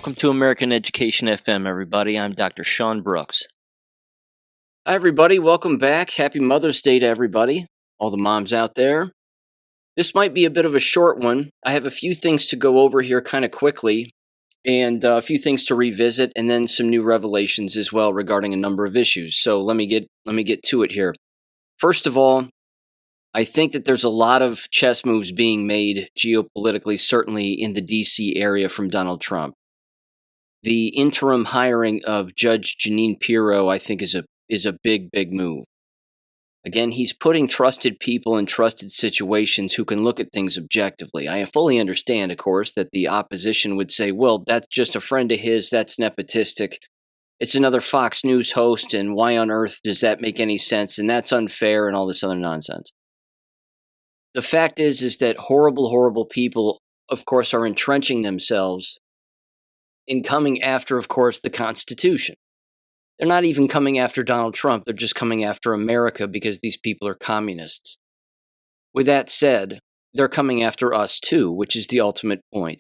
Welcome to American Education FM, everybody. I'm Dr. Sean Brooks. Hi, everybody. Welcome back. Happy Mother's Day to everybody, all the moms out there. This might be a bit of a short one. I have a few things to go over here kind of quickly, and a few things to revisit, and then some new revelations as well regarding a number of issues. So let me get to it here. First of all, I think that there's a lot of chess moves being made geopolitically, certainly in the D.C. area from Donald Trump. The interim hiring of Judge Jeanine Pirro, I think, is a big, big move. Again, he's putting trusted people in trusted situations who can look at things objectively. I fully understand, of course, that the opposition would say, well, that's just a friend of his, that's nepotistic. It's another Fox News host, and why on earth does that make any sense? And that's unfair and all this other nonsense. The fact is that horrible, horrible people, of course, are entrenching themselves in coming after, of course, the Constitution. They're not even coming after Donald Trump. They're just coming after America because these people are communists. With that said, they're coming after us too, which is the ultimate point.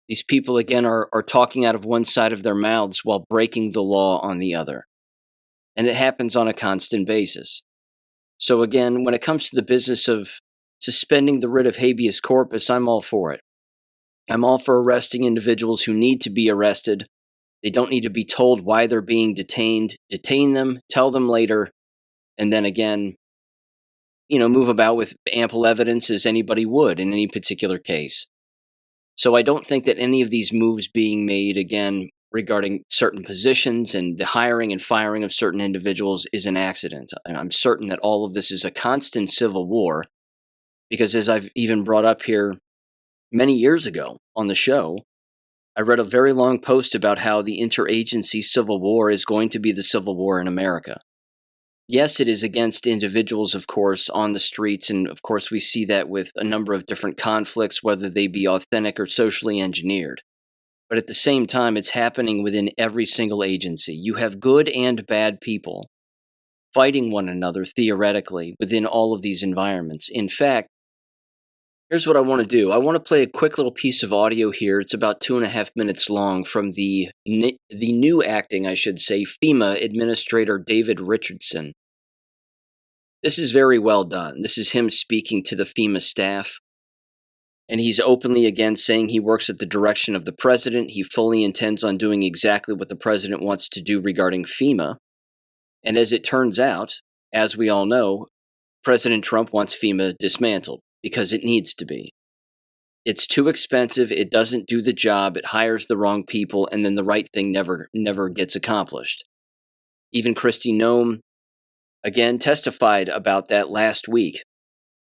These people, again, are talking out of one side of their mouths while breaking the law on the other. And it happens on a constant basis. So again, when it comes to the business of suspending the writ of habeas corpus, I'm all for it. I'm all for arresting individuals who need to be arrested. They don't need to be told why they're being detained. Detain them, tell them later, and then again, move about with ample evidence as anybody would in any particular case. So I don't think that any of these moves being made, again, regarding certain positions and the hiring and firing of certain individuals is an accident. And I'm certain that all of this is a constant civil war, because as I've even brought up here many years ago on the show, I read a very long post about how the interagency civil war is going to be the civil war in America. Yes, it is against individuals, of course, on the streets, and of course we see that with a number of different conflicts, whether they be authentic or socially engineered. But at the same time, it's happening within every single agency. You have good and bad people fighting one another, theoretically, within all of these environments. In fact, here's what I want to do. I want to play a quick little piece of audio here. It's about 2.5 minutes long from the new acting, FEMA Administrator David Richardson. This is very well done. This is him speaking to the FEMA staff. And he's openly, again, saying he works at the direction of the president. He fully intends on doing exactly what the president wants to do regarding FEMA. And as it turns out, as we all know, President Trump wants FEMA dismantled, because it needs to be. It's too expensive, it doesn't do the job, it hires the wrong people, and then the right thing never gets accomplished. Even Kristi Noem, again, testified about that last week,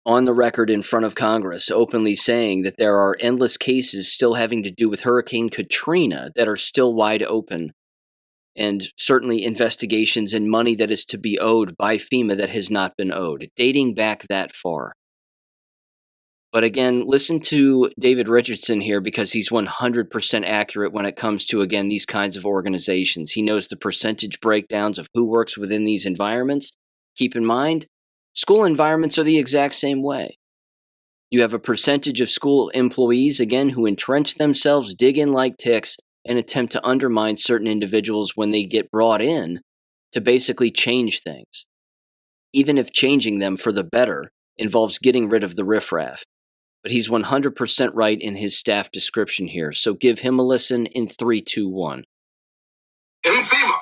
on the record in front of Congress, openly saying that there are endless cases still having to do with Hurricane Katrina that are still wide open, and certainly investigations and money that is to be owed by FEMA that has not been owed, dating back that far. But again, listen to David Richardson here, because he's 100% accurate when it comes to, again, these kinds of organizations. He knows the percentage breakdowns of who works within these environments. Keep in mind, school environments are the exact same way. You have a percentage of school employees, again, who entrench themselves, dig in like ticks, and attempt to undermine certain individuals when they get brought in to basically change things. Even if changing them for the better involves getting rid of the riffraff. But he's 100% right in his staff description here. So give him a listen in 3, 2, 1. In FEMA,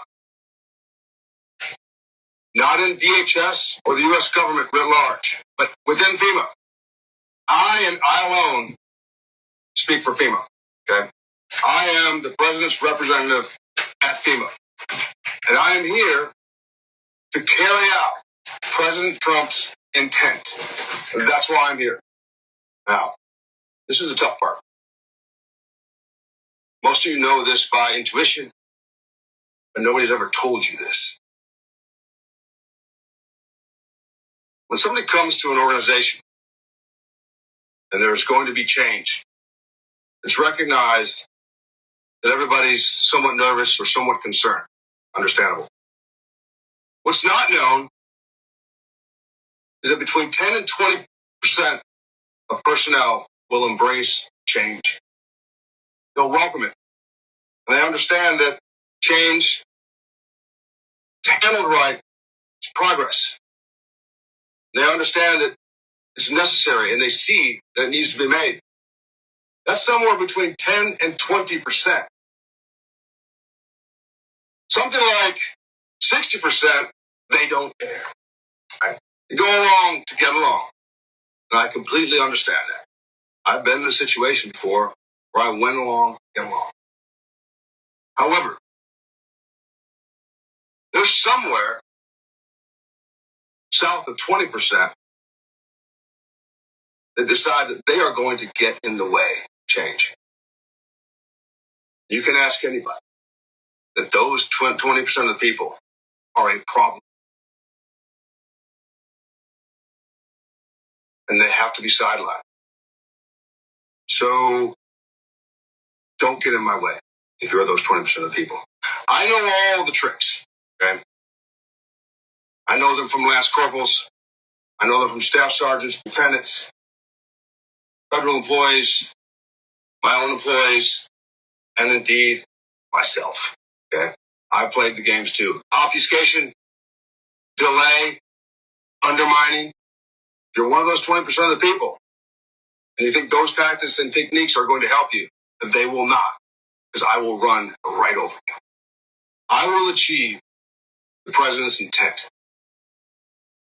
not in DHS or the U.S. government writ large, but within FEMA. I and I alone speak for FEMA, okay? I am the president's representative at FEMA. And I am here to carry out President Trump's intent. And that's why I'm here. Now, this is the tough part. Most of you know this by intuition, but nobody's ever told you this. When somebody comes to an organization and there's going to be change, it's recognized that everybody's somewhat nervous or somewhat concerned. Understandable. What's not known is that between 10 and 20% of personnel will embrace change. They'll welcome it. And they understand that change, handled right, is progress. They understand that it's necessary, and they see that it needs to be made. That's somewhere between 10 and 20%. Something like 60%, they don't care. Right? You go along to get along. And I completely understand that. I've been in a situation before where I went along to get along. However, there's somewhere south of 20% that decide that they are going to get in the way of change. You can ask anybody that those 20% of the people are a problem. And they have to be sidelined. So don't get in my way if you're those 20% of the people. I know all the tricks, okay? I know them from lance corporals. I know them from staff sergeants, lieutenants, federal employees, my own employees, and indeed myself, okay? I played the games too. Obfuscation, delay, undermining. If you're one of those 20% of the people, and you think those tactics and techniques are going to help you, they will not, because I will run right over you. I will achieve the president's intent.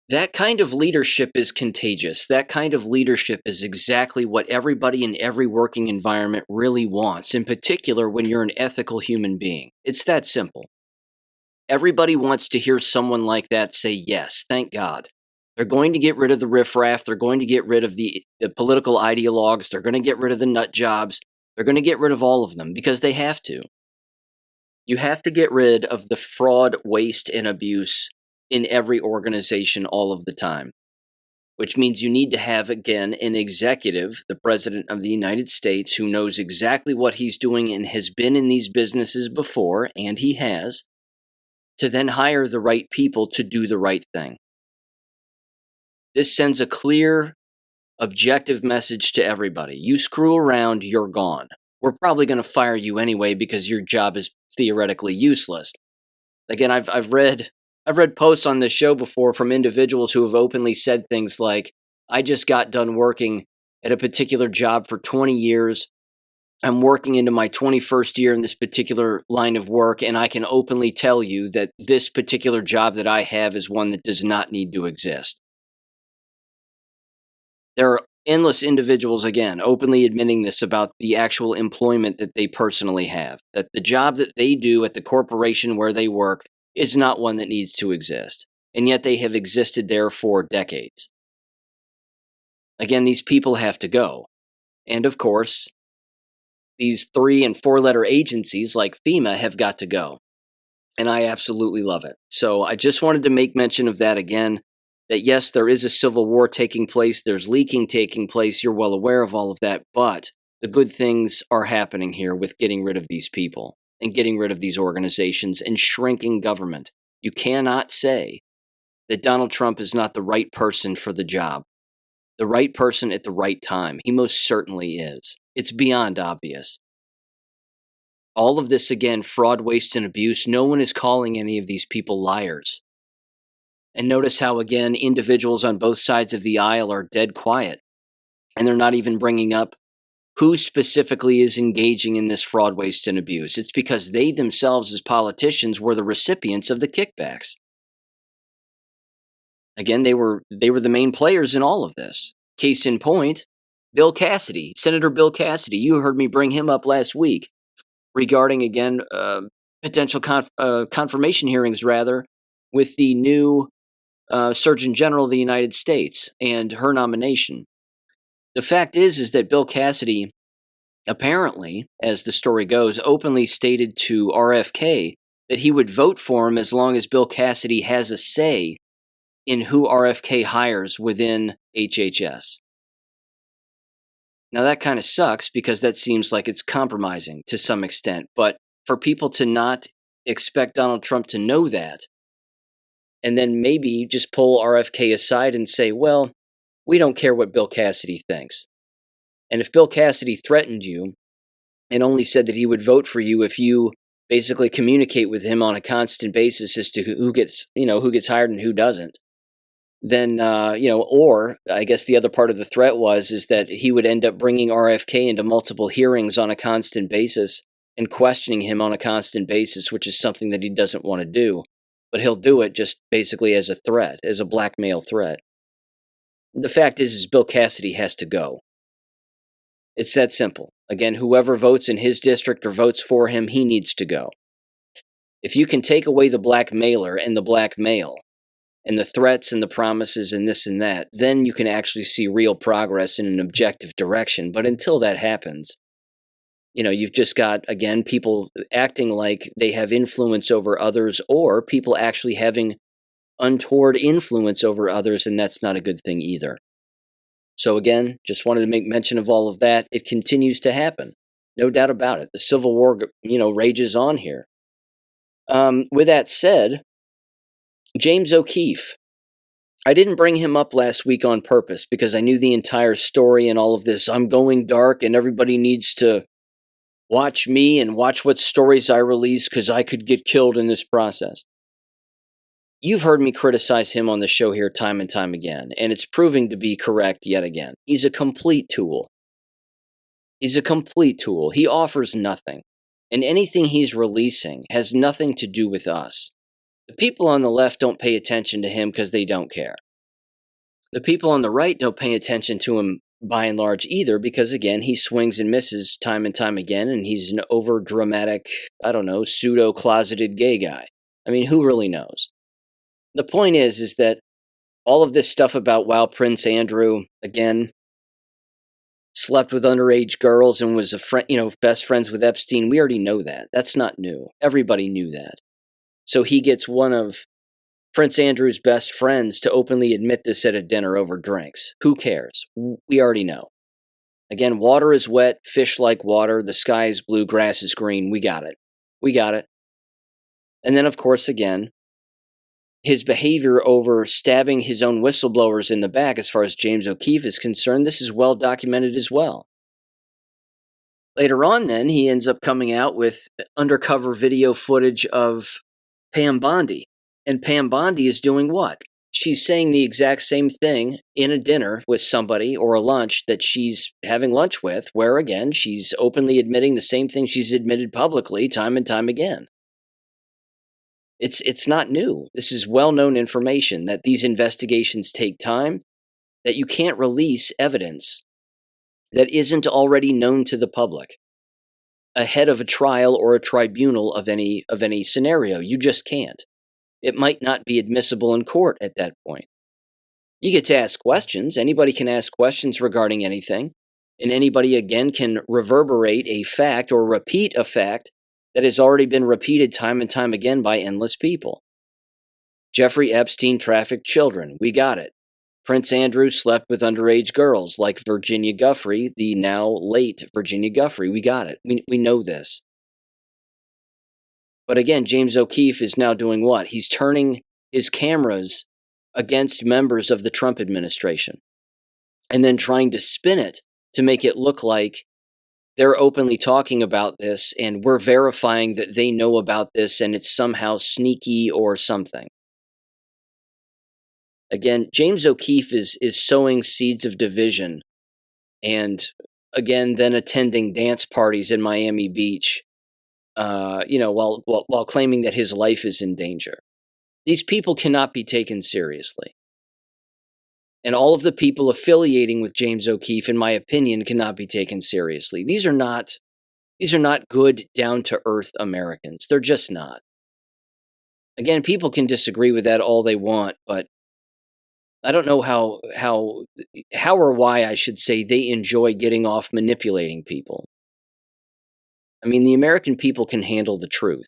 That kind of leadership is contagious. That kind of leadership is exactly what everybody in every working environment really wants, in particular when you're an ethical human being. It's that simple. Everybody wants to hear someone like that say, yes, thank God. They're going to get rid of the riffraff. They're going to get rid of the political ideologues. They're going to get rid of the nut jobs. They're going to get rid of all of them because they have to. You have to get rid of the fraud, waste, and abuse in every organization all of the time, which means you need to have, again, an executive, the President of the United States, who knows exactly what he's doing and has been in these businesses before, and he has, to then hire the right people to do the right thing. This sends a clear, objective message to everybody. You screw around, you're gone. We're probably going to fire you anyway because your job is theoretically useless. Again, I've read posts on this show before from individuals who have openly said things like, I just got done working at a particular job for 20 years. I'm working into my 21st year in this particular line of work, and I can openly tell you that this particular job that I have is one that does not need to exist. There are endless individuals, again, openly admitting this about the actual employment that they personally have, that the job that they do at the corporation where they work is not one that needs to exist, and yet they have existed there for decades. Again, these people have to go. And of course, these 3- and 4-letter agencies like FEMA have got to go. And I absolutely love it. So I just wanted to make mention of that again, that yes, there is a civil war taking place, there's leaking taking place, you're well aware of all of that, but the good things are happening here with getting rid of these people and getting rid of these organizations and shrinking government. You cannot say that Donald Trump is not the right person for the job, the right person at the right time. He most certainly is. It's beyond obvious. All of this, again, fraud, waste, and abuse, no one is calling any of these people liars. And notice how, again, individuals on both sides of the aisle are dead quiet. And they're not even bringing up who specifically is engaging in this fraud, waste, and abuse. It's because they themselves, as politicians, were the recipients of the kickbacks. Again, they were the main players in all of this. Case in point, Bill Cassidy, Senator Bill Cassidy. You heard me bring him up last week regarding, again, potential confirmation hearings, rather, with the new Surgeon General of the United States and her nomination. The fact is that Bill Cassidy, apparently, as the story goes, openly stated to RFK that he would vote for him as long as Bill Cassidy has a say in who RFK hires within HHS. Now that kind of sucks because that seems like it's compromising to some extent, but for people to not expect Donald Trump to know that, and then maybe just pull RFK aside and say, well, we don't care what Bill Cassidy thinks. And if Bill Cassidy threatened you, and only said that he would vote for you if you basically communicate with him on a constant basis as to who gets hired and who doesn't, then, or I guess the other part of the threat is that he would end up bringing RFK into multiple hearings on a constant basis and questioning him on a constant basis, which is something that he doesn't want to do. But he'll do it just basically as a threat, as a blackmail threat. The fact is Bill Cassidy has to go. It's that simple. Again, whoever votes in his district or votes for him, he needs to go. If you can take away the blackmailer and the blackmail and the threats and the promises and this and that, then you can actually see real progress in an objective direction. But until that happens, you've just got, again, people acting like they have influence over others, or people actually having untoward influence over others, and that's not a good thing either. So again, just wanted to make mention of all of that. It continues to happen. No doubt about it. The Civil War, rages on here. With that said, James O'Keefe. I didn't bring him up last week on purpose because I knew the entire story and all of this. I'm going dark and everybody needs to watch me and watch what stories I release because I could get killed in this process. You've heard me criticize him on the show here time and time again, and it's proving to be correct yet again. He's a complete tool. He's a complete tool. He offers nothing, and anything he's releasing has nothing to do with us. The people on the left don't pay attention to him because they don't care. The people on the right don't pay attention to him by and large either because, again, he swings and misses time and time again, and he's an over-dramatic, pseudo-closeted gay guy. I mean, who really knows? The point is that all of this stuff about, Prince Andrew, again, slept with underage girls and was best friends with Epstein, we already know that. That's not new. Everybody knew that. So he gets one of Prince Andrew's best friends to openly admit this at a dinner over drinks. Who cares? We already know. Again, water is wet, fish like water, the sky is blue, grass is green. We got it. We got it. And then, of course, again, his behavior over stabbing his own whistleblowers in the back, as far as James O'Keefe is concerned, this is well documented as well. Later on, then, he ends up coming out with undercover video footage of Pam Bondi. And Pam Bondi is doing what? She's saying the exact same thing in a dinner with somebody or a lunch that she's having lunch with, where, again, she's openly admitting the same thing she's admitted publicly time and time again. It's not new. This is well-known information that these investigations take time, that you can't release evidence that isn't already known to the public ahead of a trial or a tribunal of any scenario. You just can't. It might not be admissible in court at that point. You get to ask questions. Anybody can ask questions regarding anything, and anybody, again, can reverberate a fact or repeat a fact that has already been repeated time and time again by endless people. Jeffrey Epstein trafficked children. We got it. Prince Andrew slept with underage girls like Virginia Giuffre, the now late Virginia Giuffre. We got it. We know this. But again, James O'Keefe is now doing what? He's turning his cameras against members of the Trump administration and then trying to spin it to make it look like they're openly talking about this and we're verifying that they know about this and it's somehow sneaky or something. Again, James O'Keefe is sowing seeds of division and, again, then attending dance parties in Miami Beach, while claiming that his life is in danger. These people cannot be taken seriously. And all of the people affiliating with James O'Keefe, in my opinion, cannot be taken seriously. These are not good, down-to-earth Americans. They're just not. Again, people can disagree with that all they want, but I don't know how or why I should say they enjoy getting off manipulating people. I mean, the American people can handle the truth.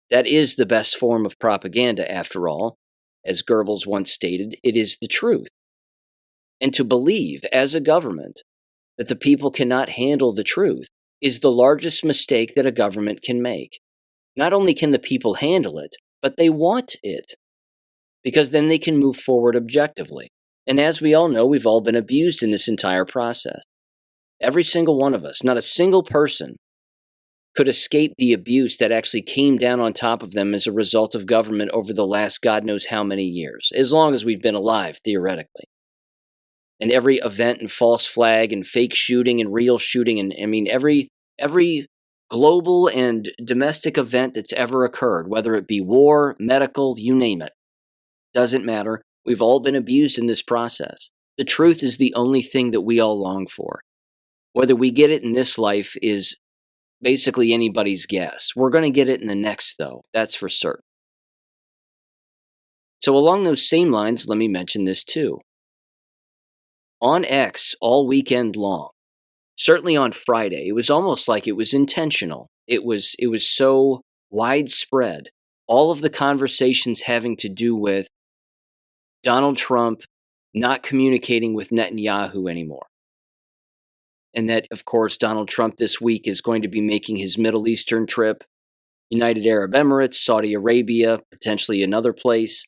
That is the best form of propaganda, after all. As Goebbels once stated, it is the truth. And to believe, as a government, that the people cannot handle the truth is the largest mistake that a government can make. Not only can the people handle it, but they want it, because then they can move forward objectively. And as we all know, we've all been abused in this entire process. Every single one of us, not a single person could escape the abuse that actually came down on top of them as a result of government over the last God knows how many years, as long as we've been alive, theoretically. And every event and false flag and fake shooting and real shooting, and I mean, every global and domestic event that's ever occurred, whether it be war, medical, you name it, doesn't matter. We've all been abused in this process. The truth is the only thing that we all long for. Whether we get it in this life is basically anybody's guess. We're going to get it in the next, though. That's for certain. So along those same lines, let me mention this too. On X all weekend long, certainly on Friday, it was almost like it was intentional. It was so widespread. All of the conversations having to do with Donald Trump not communicating with Netanyahu anymore. And that, of course, Donald Trump this week is going to be making his Middle Eastern trip, United Arab Emirates, Saudi Arabia, potentially another place,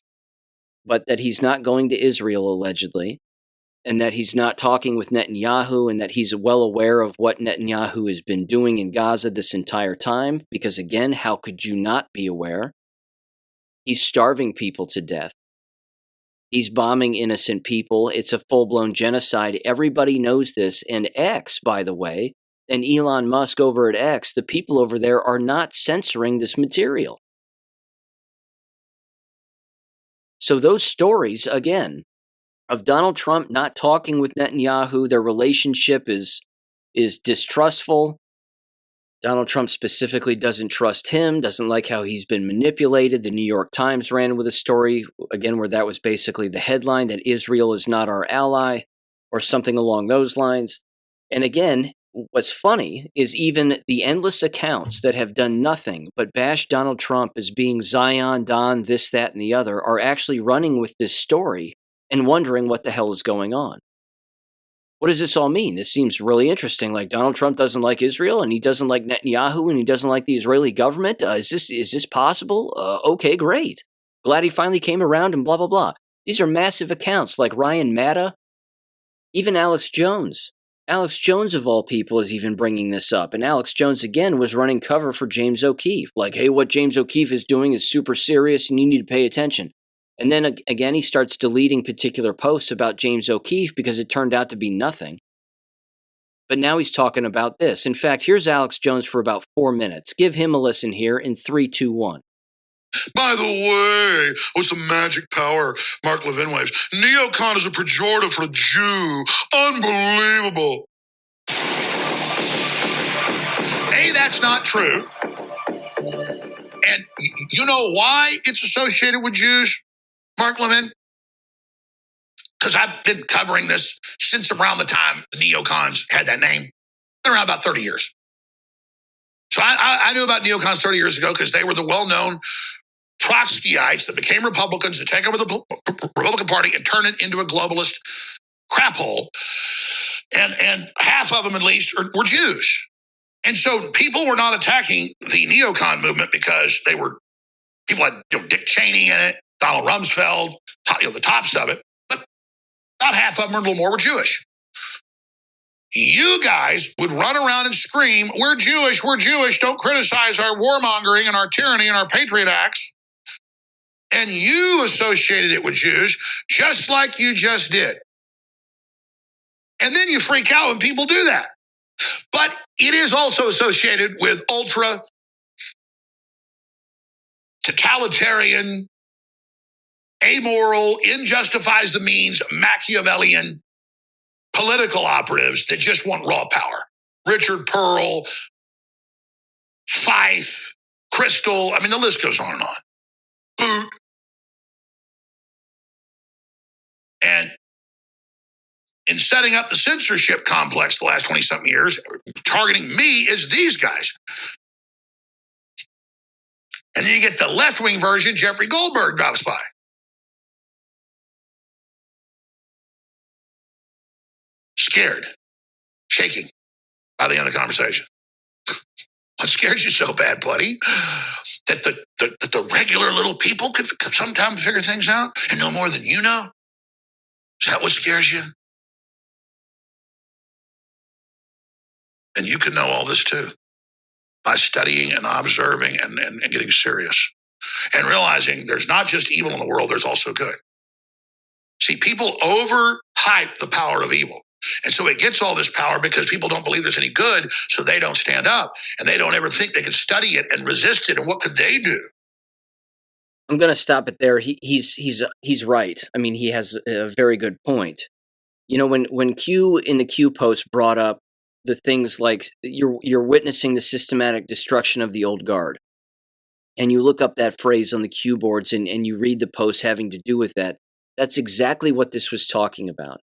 but that he's not going to Israel, allegedly, and that he's not talking with Netanyahu, and that he's well aware of what Netanyahu has been doing in Gaza this entire time, because, again, how could you not be aware? He's starving people to death. He's bombing innocent people. It's a full-blown genocide. Everybody knows this. And X, by the way, and Elon Musk over at X, the people over there are not censoring this material. So those stories, again, of Donald Trump not talking with Netanyahu, their relationship is distrustful. Donald Trump specifically doesn't trust him, doesn't like how he's been manipulated. The New York Times ran with a story, again, where that was basically the headline, that Israel is not our ally, or something along those lines. And again, what's funny is even the endless accounts that have done nothing but bash Donald Trump as being Zion, Don, this, that, and the other, are actually running with this story and wondering what the hell is going on. What does this all mean? This seems really interesting. Like, Donald Trump doesn't like Israel, and he doesn't like Netanyahu, and he doesn't like the Israeli government. Is this possible? Okay, great. Glad he finally came around and blah, blah, blah. These are massive accounts like Ryan Matta, even Alex Jones. Alex Jones, of all people, is even bringing this up. And Alex Jones, again, was running cover for James O'Keefe. Like, hey, what James O'Keefe is doing is super serious, and you need to pay attention. And then again, he starts deleting particular posts about James O'Keefe because it turned out to be nothing. But now he's talking about this. In fact, here's Alex Jones for about 4 minutes. Give him a listen here in 3, 2, 1. By the way, what's the magic power Mark Levin waves? Neocon is a pejorative for a Jew. Unbelievable. A, that's not true. And you know why it's associated with Jews, Mark Levin? Because I've been covering this since around the time the neocons had that name. Been around about 30 years. So I knew about neocons 30 years ago because they were the well-known Trotskyites that became Republicans to take over the Republican Party and turn it into a globalist crap hole. And half of them, at least, were Jews. And so people were not attacking the neocon movement because they were, people had Dick Cheney in it, Donald Rumsfeld, the tops of it. But about half of them, or a little more, were Jewish. You guys would run around and scream, we're Jewish, don't criticize our warmongering and our tyranny and our patriot acts. And you associated it with Jews, just like you just did. And then you freak out when people do that. But it is also associated with ultra totalitarian, amoral, injustifies the means, Machiavellian political operatives that just want raw power. Richard Pearl, Fife, Crystal, I mean, the list goes on and on. Boot. And in setting up the censorship complex the last 20-something years, targeting me is these guys. And then you get the left-wing version, Jeffrey Goldberg drops by. Scared, shaking by the end of the conversation. What scared you so bad, buddy? That the regular little people could sometimes figure things out and know more than you know? Is that what scares you? And you could know all this too. by studying and observing and getting serious and realizing there's not just evil in the world, there's also good. See, people overhype the power of evil. And so it gets all this power because people don't believe there's any good, so they don't stand up and they don't ever think they can study it and resist it. And what could they do? I'm going to stop it there. He's right. I mean, he has a very good point. You know, when Q in the Q post brought up the things like you're witnessing the systematic destruction of the old guard, and you look up that phrase on the Q boards and you read the post having to do with that, that's exactly what this was talking about.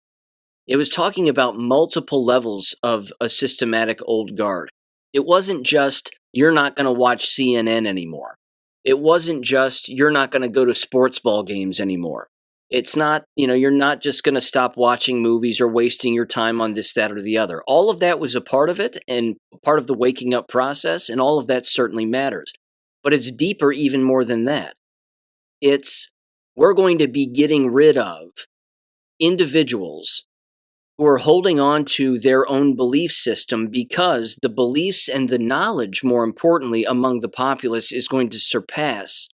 It was talking about multiple levels of a systematic old guard. It wasn't just, you're not going to watch CNN anymore. It wasn't just, you're not going to go to sports ball games anymore. It's not, you're not just going to stop watching movies or wasting your time on this, that, or the other. All of that was a part of it and part of the waking up process, and all of that certainly matters. But it's deeper even more than that. We're going to be getting rid of individuals who are holding on to their own belief system because the beliefs and the knowledge, more importantly, among the populace is going to surpass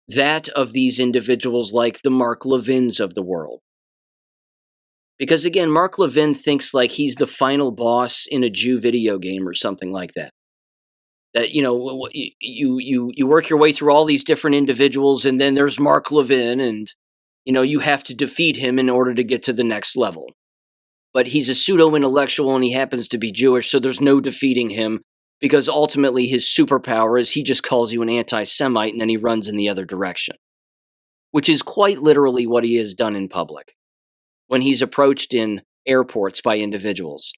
that of these individuals like the Mark Levins of the world. Because again, Mark Levin thinks like he's the final boss in a Jew video game or something like that. That, you work your way through all these different individuals and then there's Mark Levin and, you have to defeat him in order to get to the next level. But he's a pseudo-intellectual and he happens to be Jewish, so there's no defeating him because ultimately his superpower is he just calls you an anti-Semite and then he runs in the other direction. Which is quite literally what he has done in public. When he's approached in airports by individuals,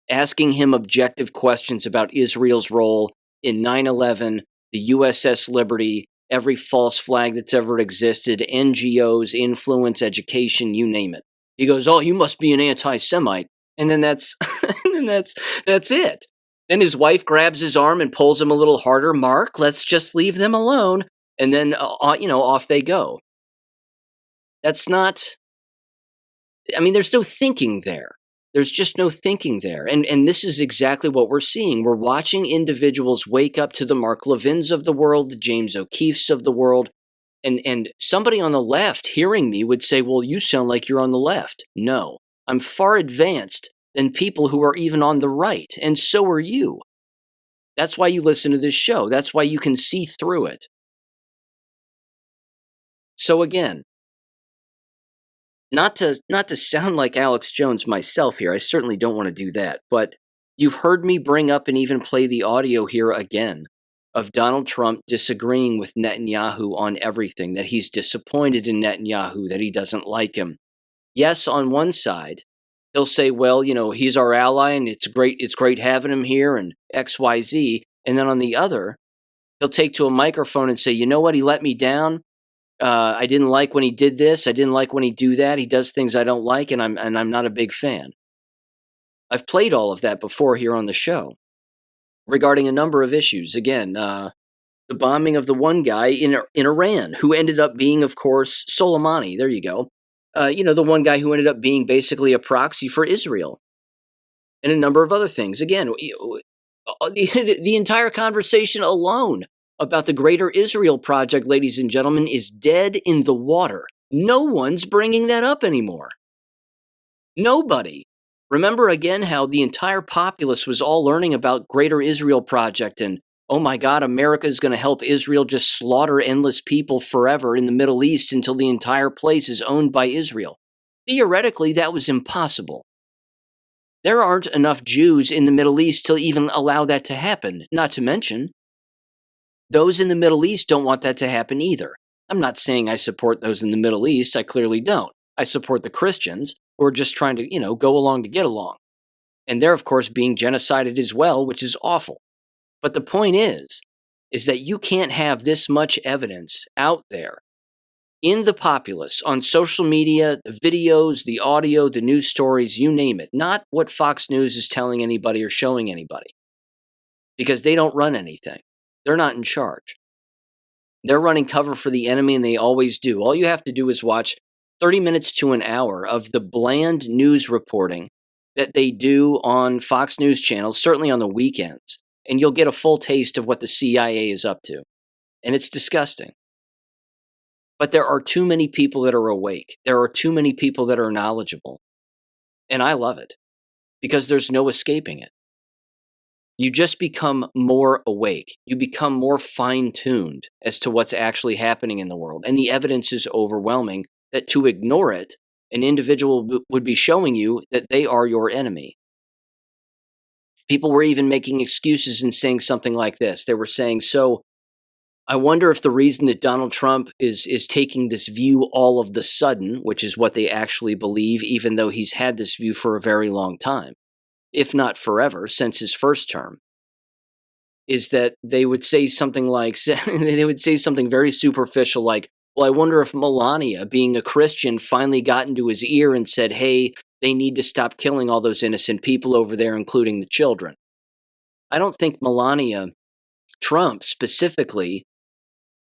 asking him objective questions about Israel's role in 9/11, the USS Liberty, every false flag that's ever existed, NGOs, influence, education, you name it. He goes, "Oh, you must be an anti-Semite," and then that's it. Then his wife grabs his arm and pulls him a little harder. "Mark, let's just leave them alone," and then off they go. That's not. I mean, there's no thinking there. There's just no thinking there, and this is exactly what we're seeing. We're watching individuals wake up to the Mark Levins of the world, the James O'Keefes of the world. And somebody on the left hearing me would say, well, you sound like you're on the left. No, I'm far advanced than people who are even on the right. And so are you. That's why you listen to this show. That's why you can see through it. So again, not to sound like Alex Jones myself here. I certainly don't want to do that. But you've heard me bring up and even play the audio here again of Donald Trump disagreeing with Netanyahu on everything, that he's disappointed in Netanyahu, that he doesn't like him. Yes, on one side, he'll say, well, he's our ally and it's great having him here and XYZ. And then on the other, he'll take to a microphone and say, you know what, he let me down. I didn't like when he did this. I didn't like when he do that. He does things I don't like, and I'm not a big fan. I've played all of that before here on the show. Regarding a number of issues. Again, the bombing of the one guy in Iran, who ended up being, of course, Soleimani. There you go. The one guy who ended up being basically a proxy for Israel. And a number of other things. Again, the entire conversation alone about the Greater Israel Project, ladies and gentlemen, is dead in the water. No one's bringing that up anymore. Nobody. Remember again how the entire populace was all learning about Greater Israel Project and, oh my God, America is going to help Israel just slaughter endless people forever in the Middle East until the entire place is owned by Israel. Theoretically, that was impossible. There aren't enough Jews in the Middle East to even allow that to happen. Not to mention, those in the Middle East don't want that to happen either. I'm not saying I support those in the Middle East. I clearly don't. I support the Christians who are just trying to, go along to get along. And they're, of course, being genocided as well, which is awful. But the point is that you can't have this much evidence out there in the populace, on social media, the videos, the audio, the news stories, you name it. Not what Fox News is telling anybody or showing anybody. Because they don't run anything. They're not in charge. They're running cover for the enemy, and they always do. All you have to do is watch 30 minutes to an hour of the bland news reporting that they do on Fox News channels, certainly on the weekends. and you'll get a full taste of what the CIA is up to. And it's disgusting. But there are too many people that are awake. There are too many people that are knowledgeable. And I love it because there's no escaping it. You just become more awake. You become more fine-tuned as to what's actually happening in the world. And the evidence is overwhelming that to ignore it, an individual would be showing you that they are your enemy. People were even making excuses and saying something like this. They were saying, so I wonder if the reason that Donald Trump is taking this view all of the sudden, which is what they actually believe, even though he's had this view for a very long time, if not forever, since his first term, is that they would say something like, they would say something very superficial like, well, I wonder if Melania, being a Christian, finally got into his ear and said, hey, they need to stop killing all those innocent people over there, including the children. I don't think Melania Trump specifically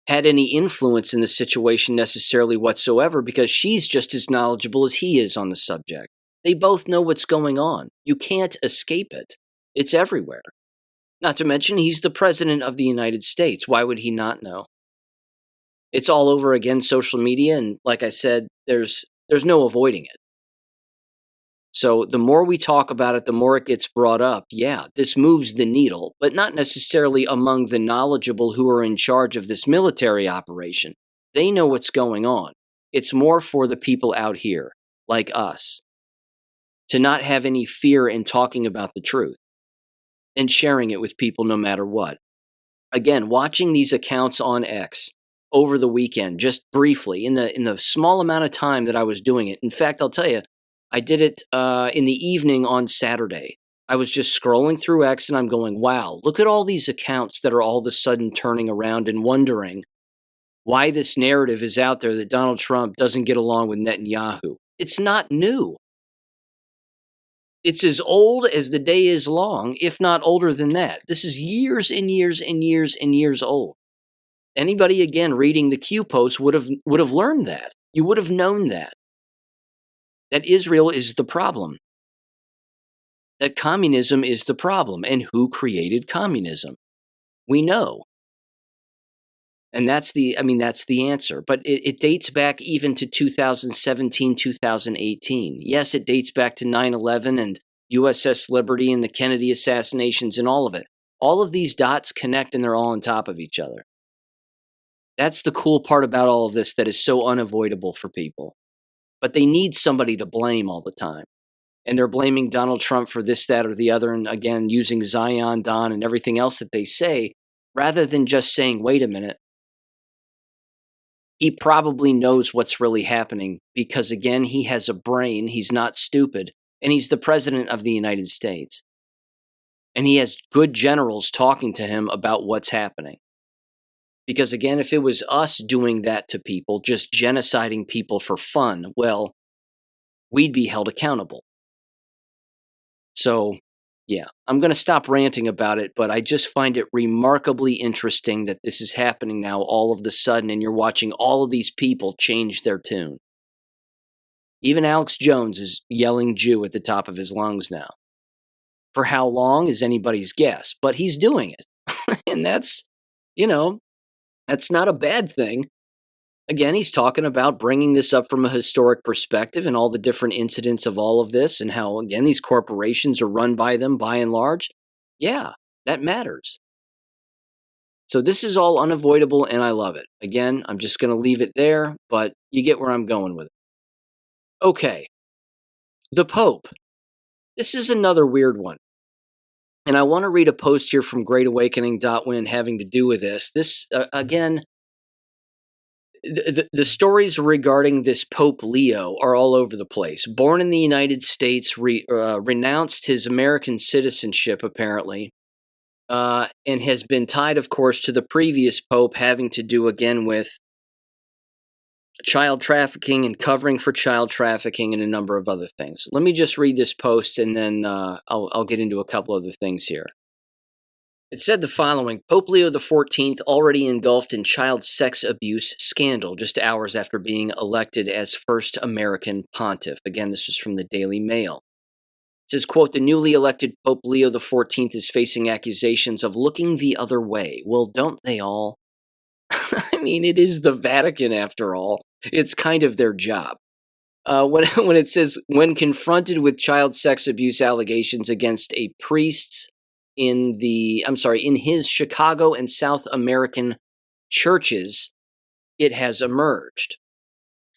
had any influence in the situation necessarily whatsoever because she's just as knowledgeable as he is on the subject. They both know what's going on. You can't escape it. It's everywhere. Not to mention, he's the president of the United States. Why would he not know? It's all over again, social media, and like I said, there's no avoiding it. So the more we talk about it, the more it gets brought up. Yeah, this moves the needle, but not necessarily among the knowledgeable who are in charge of this military operation. They know what's going on. It's more for the people out here, like us, to not have any fear in talking about the truth and sharing it with people no matter what. Again, watching these accounts on X over the weekend, just briefly, in the small amount of time that I was doing it. In fact, I'll tell you, I did it in the evening on Saturday. I was just scrolling through X and I'm going, wow, look at all these accounts that are all of a sudden turning around and wondering why this narrative is out there that Donald Trump doesn't get along with Netanyahu. It's not new. It's as old as the day is long, if not older than that. This is years and years and years and years old. Anybody, again, reading the Q post would have learned that. You would have known that Israel is the problem, that communism is the problem. And who created communism? We know. And that's the answer. But it dates back even to 2017, 2018. Yes, it dates back to 9/11 and USS Liberty and the Kennedy assassinations and all of it. All of these dots connect and they're all on top of each other. That's the cool part about all of this that is so unavoidable for people. But they need somebody to blame all the time. And they're blaming Donald Trump for this, that, or the other. And again, using Zion, Don, and everything else that they say, rather than just saying, wait a minute. He probably knows what's really happening because, again, he has a brain. He's not stupid. And he's the president of the United States. And he has good generals talking to him about what's happening. Because, again, if it was us doing that to people, just genociding people for fun, well, we'd be held accountable. So, yeah, I'm going to stop ranting about it, but I just find it remarkably interesting that this is happening now all of the sudden, and you're watching all of these people change their tune. Even Alex Jones is yelling Jew at the top of his lungs now. For how long is anybody's guess, but he's doing it. And that's, that's not a bad thing. Again, he's talking about bringing this up from a historic perspective and all the different incidents of all of this and how, again, these corporations are run by them by and large. Yeah, that matters. So this is all unavoidable and I love it. Again, I'm just going to leave it there, but you get where I'm going with it. Okay, the Pope. This is another weird one. And I want to read a post here from greatawakening.win having to do with this. This, again, the stories regarding this Pope Leo are all over the place. Born in the United States, renounced his American citizenship, apparently, and has been tied, of course, to the previous Pope having to do, again, with child trafficking and covering for child trafficking and a number of other things. Let me just read this post and then I'll get into a couple other things here. It said the following: Pope Leo XIV already engulfed in child sex abuse scandal just hours after being elected as first American pontiff. Again, this was from the Daily Mail. It says, quote, the newly elected Pope Leo XIV is facing accusations of looking the other way. Well, don't they all? I mean, it is the Vatican after all. It's kind of their job. When it says, when confronted with child sex abuse allegations against a priest in his Chicago and South American churches, it has emerged.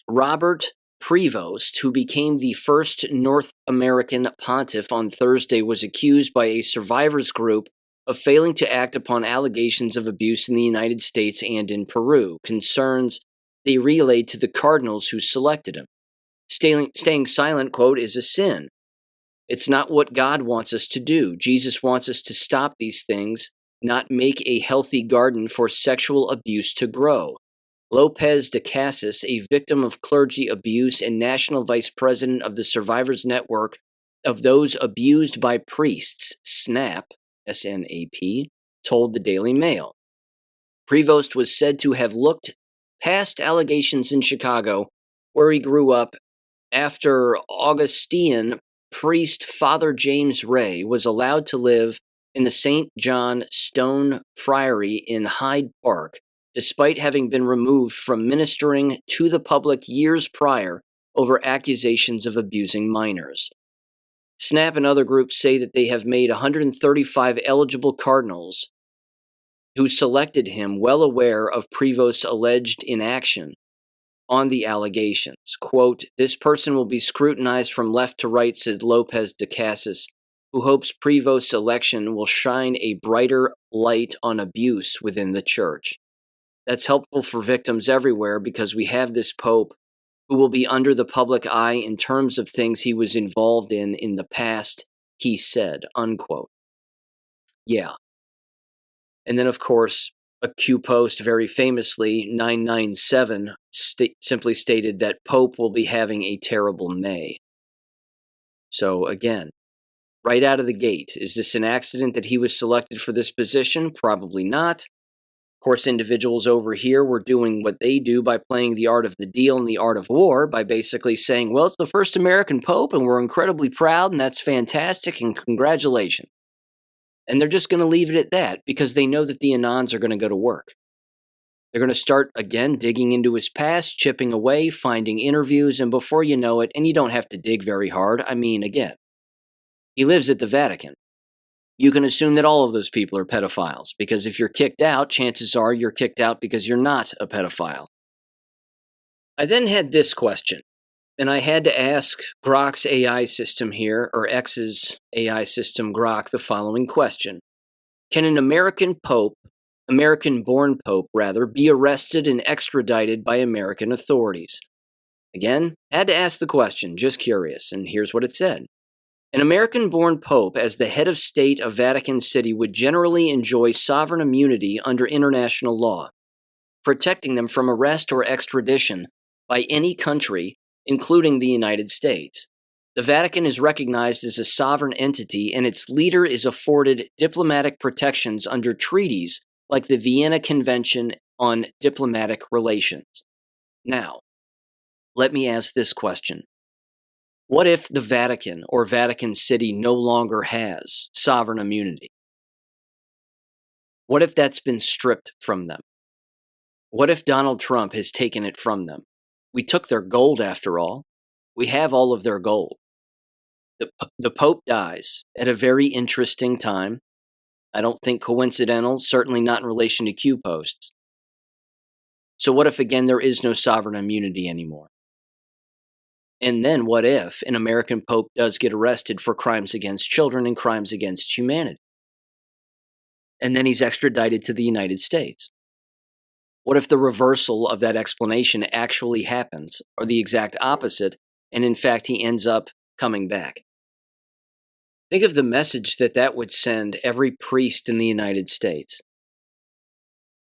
Robert Prevost, who became the first North American pontiff on Thursday, was accused by a survivors group of failing to act upon allegations of abuse in the United States and in Peru, concerns they relayed to the cardinals who selected him. Staying silent, quote, is a sin. It's not what God wants us to do. Jesus wants us to stop these things, not make a healthy garden for sexual abuse to grow. Lopez de Casas, a victim of clergy abuse and national vice president of the Survivors Network of Those Abused by Priests, SNAP, S-N-A-P, told the Daily Mail. Prevost was said to have looked past allegations in Chicago, where he grew up, after Augustinian priest Father James Ray was allowed to live in the St. John Stone Friary in Hyde Park, despite having been removed from ministering to the public years prior over accusations of abusing minors. SNAP and other groups say that they have made 135 eligible cardinals who selected him well aware of Prevost's alleged inaction on the allegations. Quote, this person will be scrutinized from left to right, said Lopez de Casas, who hopes Prevost's election will shine a brighter light on abuse within the church. That's helpful for victims everywhere because we have this Pope who will be under the public eye in terms of things he was involved in the past, he said, unquote. Yeah. And then, of course, a Q post, very famously, 997, simply stated that Pope will be having a terrible May. So, again, right out of the gate, is this an accident that he was selected for this position? Probably not. Of course, individuals over here were doing what they do by playing the art of the deal and the art of war by basically saying, well, it's the first American Pope and we're incredibly proud and that's fantastic and congratulations. And they're just going to leave it at that because they know that the Anons are going to go to work. They're going to start, again, digging into his past, chipping away, finding interviews, and before you know it, and you don't have to dig very hard, I mean, again, he lives at the Vatican. You can assume that all of those people are pedophiles, because if you're kicked out, chances are you're kicked out because you're not a pedophile. I then had this question, and I had to ask Grok's AI system here, or X's AI system, Grok, the following question. Can an American-born pope, be arrested and extradited by American authorities? Again, had to ask the question, just curious, and here's what it said. An American-born pope, as the head of state of Vatican City, would generally enjoy sovereign immunity under international law, protecting them from arrest or extradition by any country, including the United States. The Vatican is recognized as a sovereign entity, and its leader is afforded diplomatic protections under treaties like the Vienna Convention on Diplomatic Relations. Now, let me ask this question. What if the Vatican or Vatican City no longer has sovereign immunity? What if that's been stripped from them? What if Donald Trump has taken it from them? We took their gold after all. We have all of their gold. The Pope dies at a very interesting time. I don't think coincidental, certainly not in relation to Q posts. So what if, again, there is no sovereign immunity anymore? And then what if an American Pope does get arrested for crimes against children and crimes against humanity? And then he's extradited to the United States. What if the reversal of that explanation actually happens, or the exact opposite, and in fact he ends up coming back? Think of the message that would send every priest in the United States.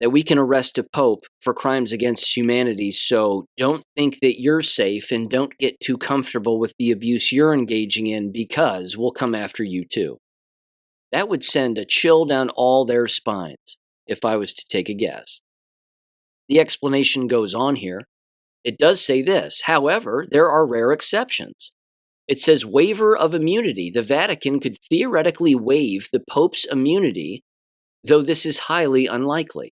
That we can arrest a pope for crimes against humanity, so don't think that you're safe and don't get too comfortable with the abuse you're engaging in because we'll come after you too. That would send a chill down all their spines, if I was to take a guess. The explanation goes on here. It does say this, however, there are rare exceptions. It says waiver of immunity. The Vatican could theoretically waive the Pope's immunity, though this is highly unlikely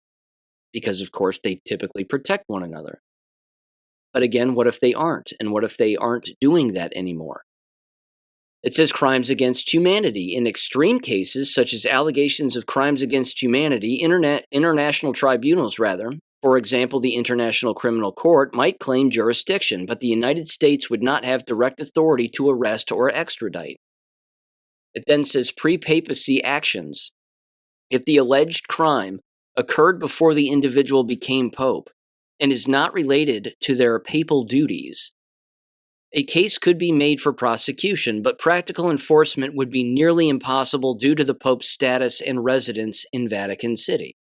because, of course, they typically protect one another. But again, what if they aren't? And what if they aren't doing that anymore? It says crimes against humanity. In extreme cases, such as allegations of crimes against humanity, international tribunals, for example, the International Criminal Court, might claim jurisdiction, but the United States would not have direct authority to arrest or extradite. It then says pre-papacy actions. If the alleged crime occurred before the individual became pope and is not related to their papal duties, a case could be made for prosecution, but practical enforcement would be nearly impossible due to the Pope's status and residence in Vatican City.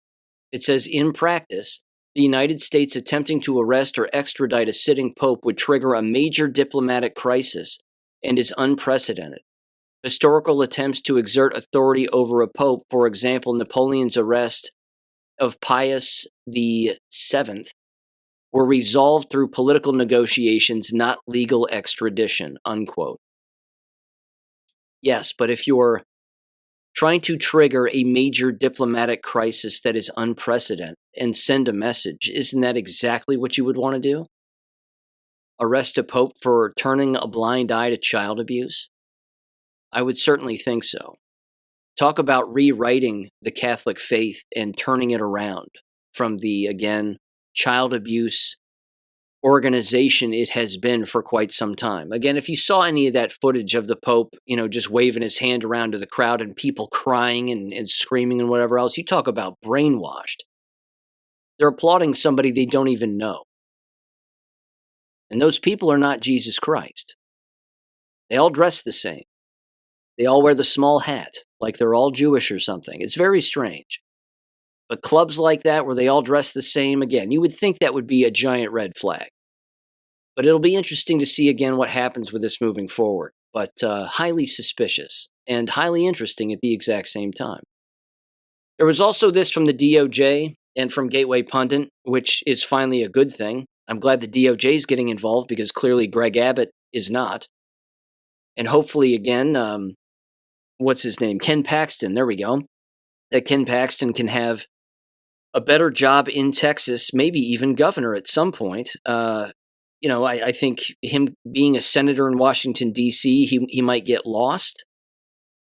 It says, in practice, the United States attempting to arrest or extradite a sitting pope would trigger a major diplomatic crisis and is unprecedented. Historical attempts to exert authority over a pope, for example, Napoleon's arrest of Pius VII, were resolved through political negotiations, not legal extradition, unquote. Yes, but if you're trying to trigger a major diplomatic crisis that is unprecedented and send a message, isn't that exactly what you would want to do? Arrest a pope for turning a blind eye to child abuse? I would certainly think so. Talk about rewriting the Catholic faith and turning it around from the, again, child abuse organization it has been for quite some time. Again, if you saw any of that footage of the Pope, just waving his hand around to the crowd and people crying and screaming and whatever else, you talk about brainwashed. They're applauding somebody they don't even know. And those people are not Jesus Christ. They all dress the same. They all wear the small hat, like they're all Jewish or something. It's very strange. But clubs like that, where they all dress the same, again, you would think that would be a giant red flag. But it'll be interesting to see, again, what happens with this moving forward. But highly suspicious and highly interesting at the exact same time. There was also this from the DOJ and from Gateway Pundit, which is finally a good thing. I'm glad the DOJ is getting involved because clearly Greg Abbott is not. And hopefully, again, what's his name? Ken Paxton, there we go. That Ken Paxton can have a better job in Texas, maybe even governor at some point. I think him being a senator in Washington, D.C., he might get lost.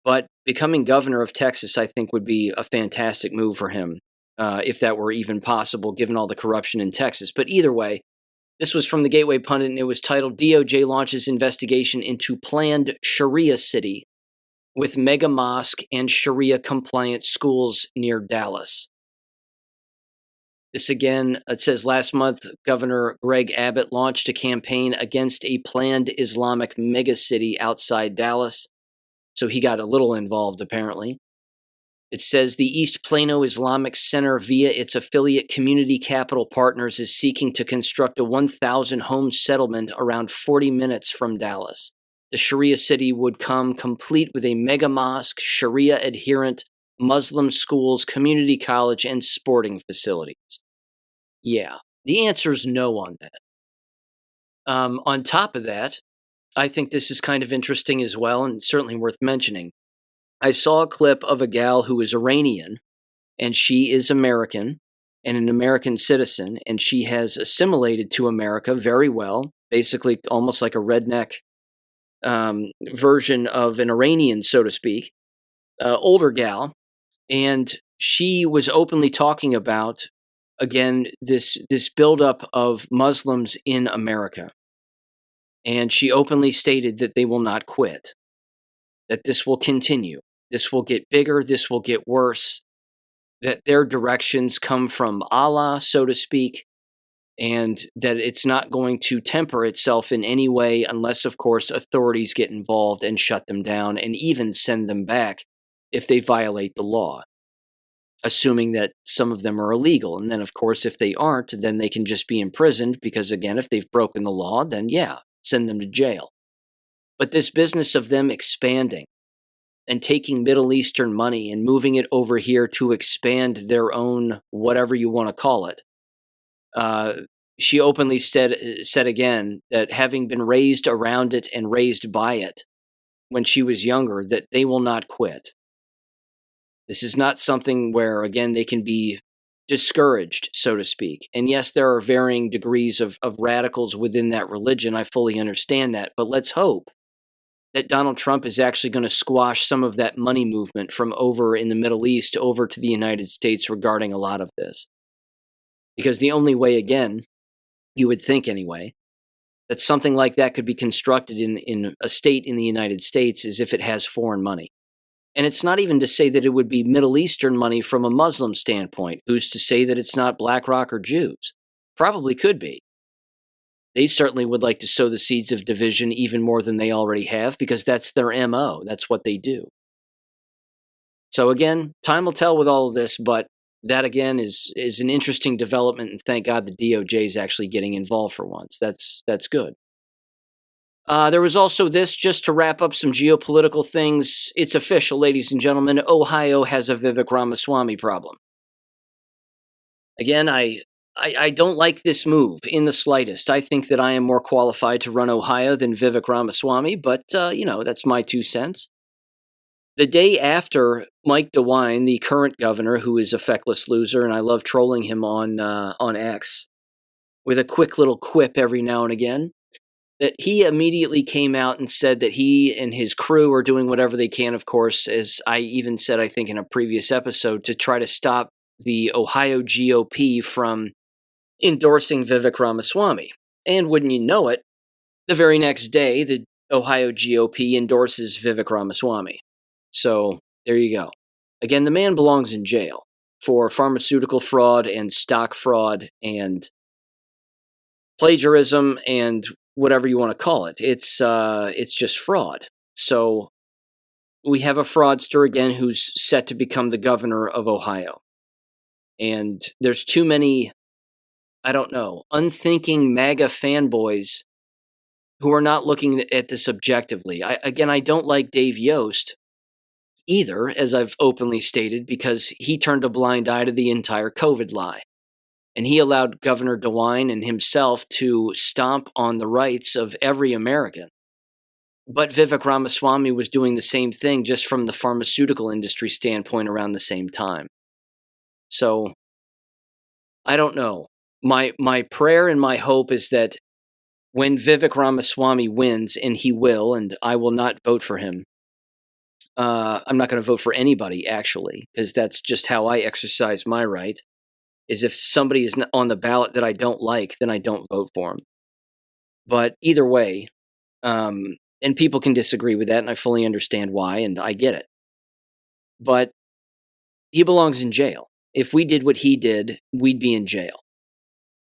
But becoming governor of Texas, I think, would be a fantastic move for him, if that were even possible, given all the corruption in Texas. But either way, this was from the Gateway Pundit, and it was titled, DOJ launches investigation into planned Sharia city with mega mosque and Sharia-compliant schools near Dallas. This again, it says last month, Governor Greg Abbott launched a campaign against a planned Islamic megacity outside Dallas. So he got a little involved, apparently. It says the East Plano Islamic Center, via its affiliate Community Capital Partners, is seeking to construct a 1,000-home settlement around 40 minutes from Dallas. The Sharia city would come complete with a mega mosque, Sharia-adherent Muslim schools, community college, and sporting facilities. Yeah, the answer is no on that. On top of that, I think this is kind of interesting as well, and certainly worth mentioning. I saw a clip of a gal who is Iranian, and she is American and an American citizen, and she has assimilated to America very well, basically almost like a redneck version of an Iranian, so to speak, older gal. And she was openly talking about, again, this buildup of Muslims in America. And she openly stated that they will not quit, that this will continue. This will get bigger. This will get worse, that their directions come from Allah, so to speak, and that it's not going to temper itself in any way unless, of course, authorities get involved and shut them down and even send them back if they violate the law, assuming that some of them are illegal. And then, of course, if they aren't, then they can just be imprisoned because, again, if they've broken the law, then yeah, send them to jail. But this business of them expanding and taking Middle Eastern money and moving it over here to expand their own, whatever you want to call it, she openly said again that having been raised around it and raised by it when she was younger, that they will not quit. This is not something where, again, they can be discouraged, so to speak. And yes, there are varying degrees of radicals within that religion. I fully understand that. But let's hope that Donald Trump is actually going to squash some of that money movement from over in the Middle East over to the United States regarding a lot of this. Because the only way, again, you would think anyway, that something like that could be constructed in a state in the United States is if it has foreign money. And it's not even to say that it would be Middle Eastern money from a Muslim standpoint. Who's to say that it's not BlackRock or Jews? Probably could be. They certainly would like to sow the seeds of division even more than they already have because that's their MO. That's what they do. So again, time will tell with all of this, but that again is an interesting development, and thank God the DOJ is actually getting involved for once. That's good. There was also this, just to wrap up some geopolitical things. It's official, ladies and gentlemen. Ohio has a Vivek Ramaswamy problem. Again, I don't like this move in the slightest. I think that I am more qualified to run Ohio than Vivek Ramaswamy, but, that's my 2 cents. The day after Mike DeWine, the current governor, who is a feckless loser, and I love trolling him on X with a quick little quip every now and again, that he immediately came out and said that he and his crew are doing whatever they can, of course, as I even said, I think, in a previous episode, to try to stop the Ohio GOP from endorsing Vivek Ramaswamy. And wouldn't you know it, the very next day, the Ohio GOP endorses Vivek Ramaswamy. So there you go. Again, the man belongs in jail for pharmaceutical fraud and stock fraud and plagiarism and whatever you want to call it. It's just fraud. So we have a fraudster again who's set to become the governor of Ohio. And there's too many, unthinking MAGA fanboys who are not looking at this objectively. I don't like Dave Yost either, as I've openly stated, because he turned a blind eye to the entire COVID lie. And he allowed Governor DeWine and himself to stomp on the rights of every American. But Vivek Ramaswamy was doing the same thing just from the pharmaceutical industry standpoint around the same time. So, I don't know. My prayer and my hope is that when Vivek Ramaswamy wins, and he will, and I will not vote for him, I'm not going to vote for anybody, actually, because that's just how I exercise my right. Is if somebody is on the ballot that I don't like, then I don't vote for them. But either way, and people can disagree with that, and I fully understand why, and I get it. But he belongs in jail. If we did what he did, we'd be in jail.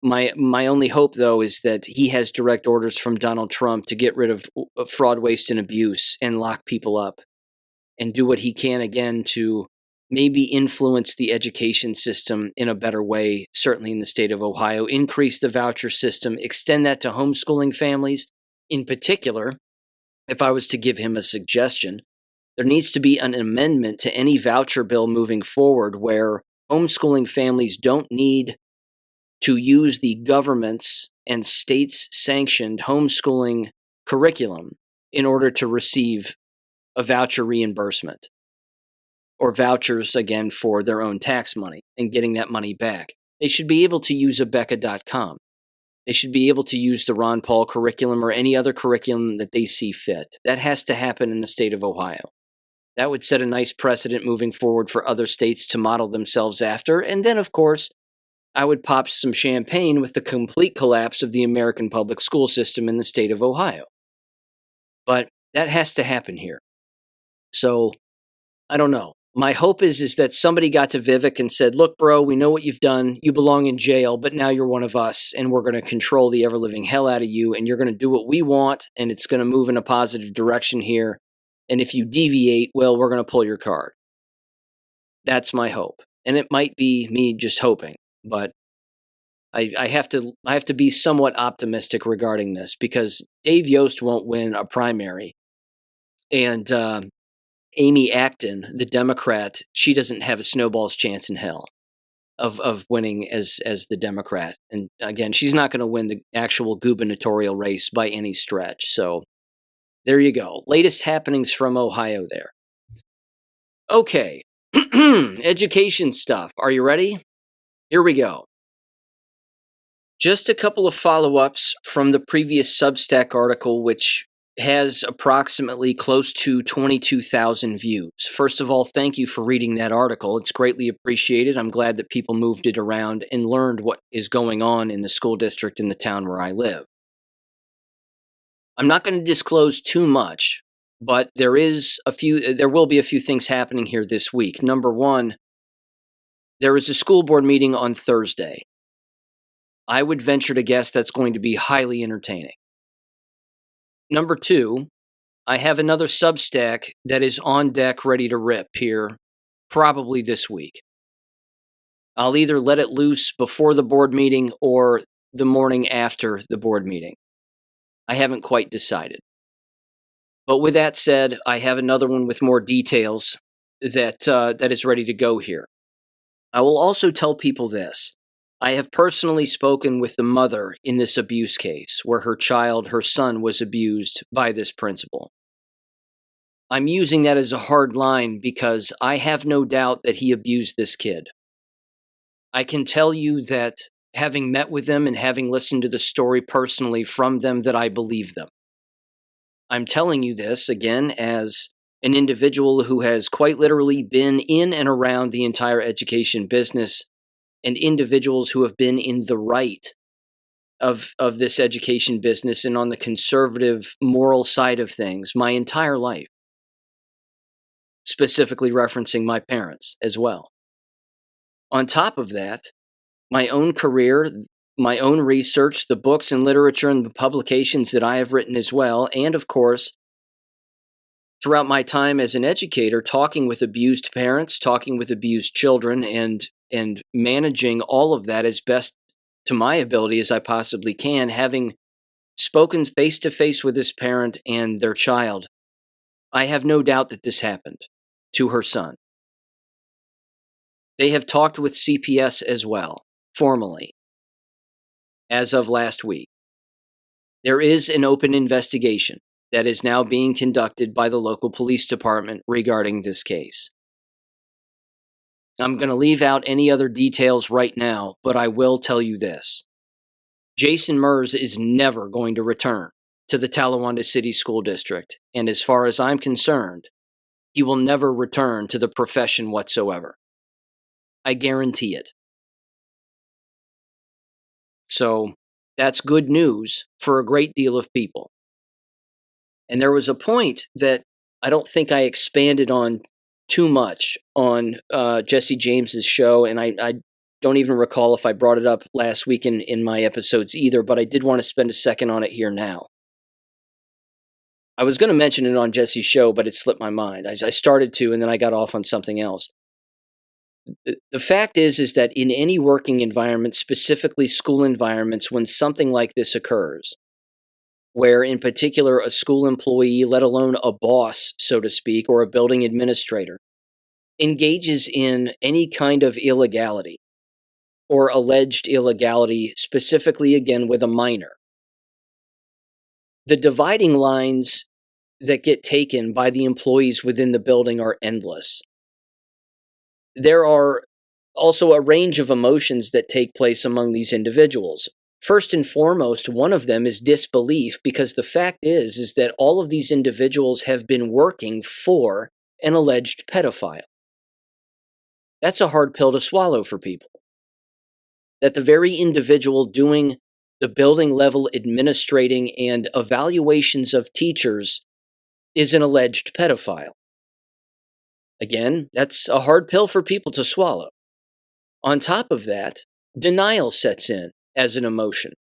My only hope, though, is that he has direct orders from Donald Trump to get rid of fraud, waste, and abuse and lock people up and do what he can, again, to maybe influence the education system in a better way, certainly in the state of Ohio, increase the voucher system, extend that to homeschooling families. In particular, if I was to give him a suggestion, there needs to be an amendment to any voucher bill moving forward where homeschooling families don't need to use the government's and states' sanctioned homeschooling curriculum in order to receive a voucher reimbursement. Or vouchers, again, for their own tax money and getting that money back. They should be able to use Abeka.com. They should be able to use the Ron Paul curriculum or any other curriculum that they see fit. That has to happen in the state of Ohio. That would set a nice precedent moving forward for other states to model themselves after. And then, of course, I would pop some champagne with the complete collapse of the American public school system in the state of Ohio. But that has to happen here. So, I don't know. My hope is that somebody got to Vivek and said, look, bro, we know what you've done. You belong in jail, but now you're one of us, and we're going to control the ever-living hell out of you, and you're going to do what we want, and it's going to move in a positive direction here. And if you deviate, well, we're going to pull your card. That's my hope. And it might be me just hoping, but I have to be somewhat optimistic regarding this, because Dave Yost won't win a primary. And Amy Acton, the Democrat, she doesn't have a snowball's chance in hell. of winning as the Democrat. And again, she's not going to win the actual gubernatorial race by any stretch. So there you go. Latest happenings from Ohio there. Okay. Education stuff. Are you ready? Here we go. Just a couple of follow-ups from the previous Substack article, which has approximately close to 22,000 views. First of all, thank you for reading that article. It's greatly appreciated. I'm glad that people moved it around and learned what is going on in the school district in the town where I live. I'm not going to disclose too much, but there will be a few things happening here this week. Number one, there is a school board meeting on Thursday. I would venture to guess that's going to be highly entertaining. Number two, I have another Substack that is on deck ready to rip here, probably this week. I'll either let it loose before the board meeting or the morning after the board meeting. I haven't quite decided. But with that said, I have another one with more details that is ready to go here. I will also tell people this. I have personally spoken with the mother in this abuse case where her son, was abused by this principal. I'm using that as a hard line because I have no doubt that he abused this kid. I can tell you that having met with them and having listened to the story personally from them, that I believe them. I'm telling you this, again, as an individual who has quite literally been in and around the entire education business, and individuals who have been in the right of this education business and on the conservative moral side of things my entire life, specifically referencing my parents as well. On top of that, my own career, my own research, the books and literature and the publications that I have written as well, and of course, throughout my time as an educator, talking with abused parents, talking with abused children, and managing all of that as best to my ability as I possibly can, having spoken face-to-face with this parent and their child, I have no doubt that this happened to her son. They have talked with CPS as well, formally, as of last week. There is an open investigation that is now being conducted by the local police department regarding this case. I'm going to leave out any other details right now, but I will tell you this. Jason Merz is never going to return to the Talawanda City School District, and as far as I'm concerned, he will never return to the profession whatsoever. I guarantee it. So that's good news for a great deal of people. And there was a point that I don't think I expanded on too much on Jesse James's show, and I don't even recall if I brought it up last week in my episodes either, but I did want to spend a second on it here now. I was going to mention it on Jesse's show, but it slipped my mind. I started to, and then I got off on something else. The fact is that in any working environment, specifically school environments, when something like this occurs, where in particular a school employee, let alone a boss, so to speak, or a building administrator, engages in any kind of illegality or alleged illegality, specifically again with a minor, the dividing lines that get taken by the employees within the building are endless. There are also a range of emotions that take place among these individuals. First and foremost, one of them is disbelief, because the fact is that all of these individuals have been working for an alleged pedophile. That's a hard pill to swallow for people. That the very individual doing the building level administrating and evaluations of teachers is an alleged pedophile. Again, that's a hard pill for people to swallow. On top of that, denial sets in as an emotion.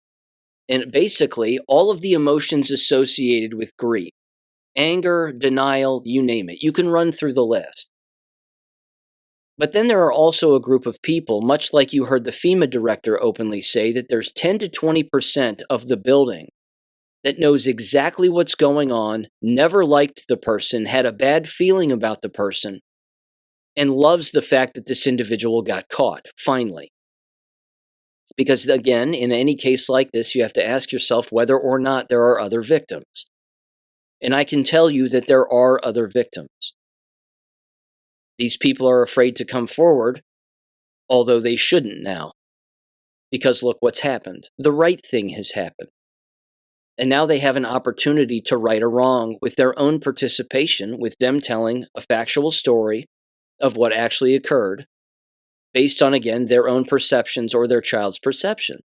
And basically, all of the emotions associated with grief, anger, denial, you name it. You can run through the list. But then there are also a group of people, much like you heard the FEMA director openly say, that there's 10 to 20% of the building that knows exactly what's going on, never liked the person, had a bad feeling about the person, and loves the fact that this individual got caught, finally. Because again, in any case like this, you have to ask yourself whether or not there are other victims. And I can tell you that there are other victims. These people are afraid to come forward, although they shouldn't now. Because look what's happened. The right thing has happened. And now they have an opportunity to right a wrong with their own participation, with them telling a factual story of what actually occurred, based on, again, their own perceptions or their child's perception.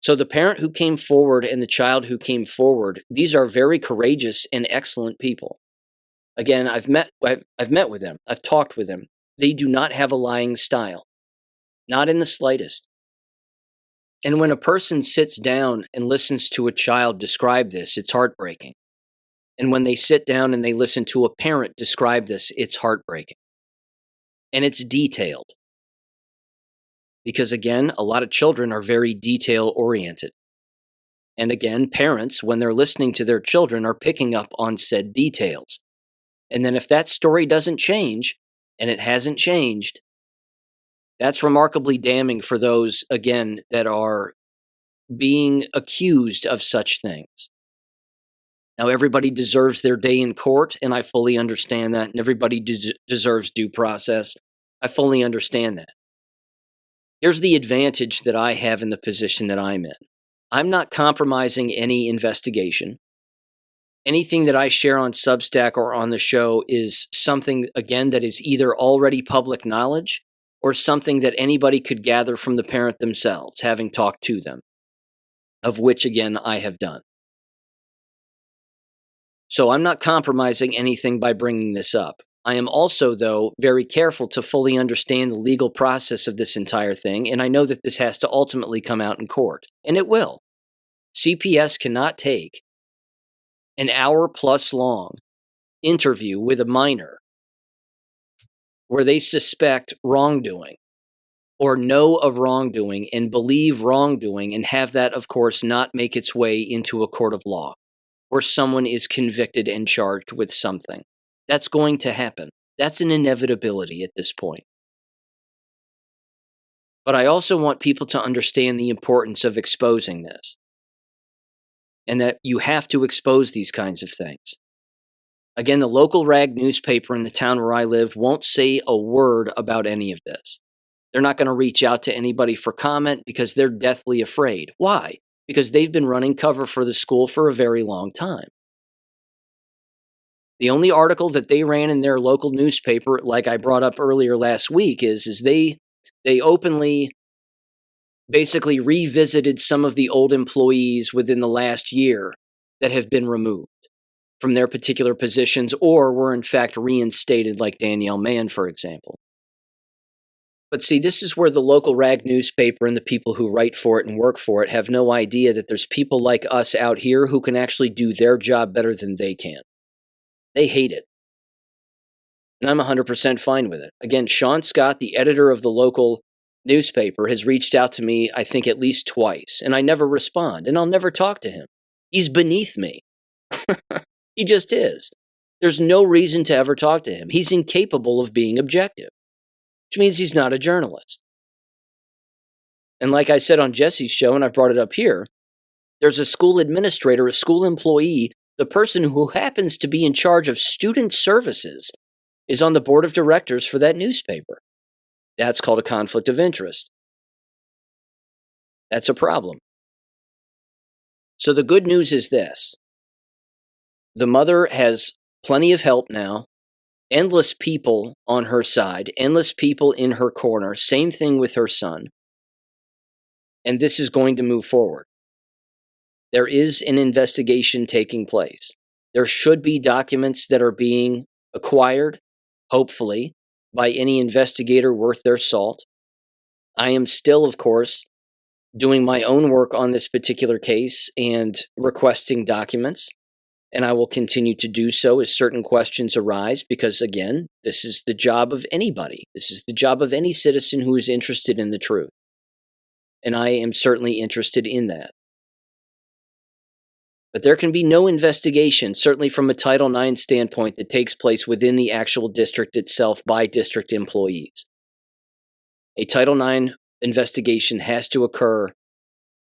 So the parent who came forward and the child who came forward, these are very courageous and excellent people. Again, I've met with them. I've talked with them. They do not have a lying style. Not in the slightest. And when a person sits down and listens to a child describe this, it's heartbreaking. And when they sit down and they listen to a parent describe this, it's heartbreaking. And it's detailed. Because again, a lot of children are very detail-oriented. And again, parents, when they're listening to their children, are picking up on said details. And then if that story doesn't change, and it hasn't changed, that's remarkably damning for those, again, that are being accused of such things. Now, everybody deserves their day in court, and I fully understand that, and everybody deserves due process. I fully understand that. Here's the advantage that I have in the position that I'm in. I'm not compromising any investigation. Anything that I share on Substack or on the show is something, again, that is either already public knowledge or something that anybody could gather from the parent themselves, having talked to them, of which, again, I have done. So I'm not compromising anything by bringing this up. I am also, though, very careful to fully understand the legal process of this entire thing, and I know that this has to ultimately come out in court, and it will. CPS cannot take an hour-plus long interview with a minor where they suspect wrongdoing or know of wrongdoing and believe wrongdoing and have that, of course, not make its way into a court of law where someone is convicted and charged with something. That's going to happen. That's an inevitability at this point. But I also want people to understand the importance of exposing this and that you have to expose these kinds of things. Again, the local rag newspaper in the town where I live won't say a word about any of this. They're not going to reach out to anybody for comment because they're deathly afraid. Why? Because they've been running cover for the school for a very long time. The only article that they ran in their local newspaper, like I brought up earlier last week, is they openly basically revisited some of the old employees within the last year that have been removed from their particular positions or were in fact reinstated, like Danielle Mann, for example. But see, this is where the local rag newspaper and the people who write for it and work for it have no idea that there's people like us out here who can actually do their job better than they can. They hate it. And I'm 100% fine with it. Again, Sean Scott, the editor of the local newspaper, has reached out to me, I think, at least twice, and I never respond, and I'll never talk to him. He's beneath me. He just is. There's no reason to ever talk to him. He's incapable of being objective, which means he's not a journalist. And like I said on Jesse's show, and I've brought it up here, there's a school administrator, a school employee, the person who happens to be in charge of student services is on the board of directors for that newspaper. That's called a conflict of interest. That's a problem. So the good news is this. The mother has plenty of help now, endless people on her side, endless people in her corner, same thing with her son. And this is going to move forward. There is an investigation taking place. There should be documents that are being acquired, hopefully, by any investigator worth their salt. I am still, of course, doing my own work on this particular case and requesting documents, and I will continue to do so as certain questions arise because, again, this is the job of anybody. This is the job of any citizen who is interested in the truth, and I am certainly interested in that. But there can be no investigation, certainly from a Title IX standpoint, that takes place within the actual district itself by district employees. A Title IX investigation has to occur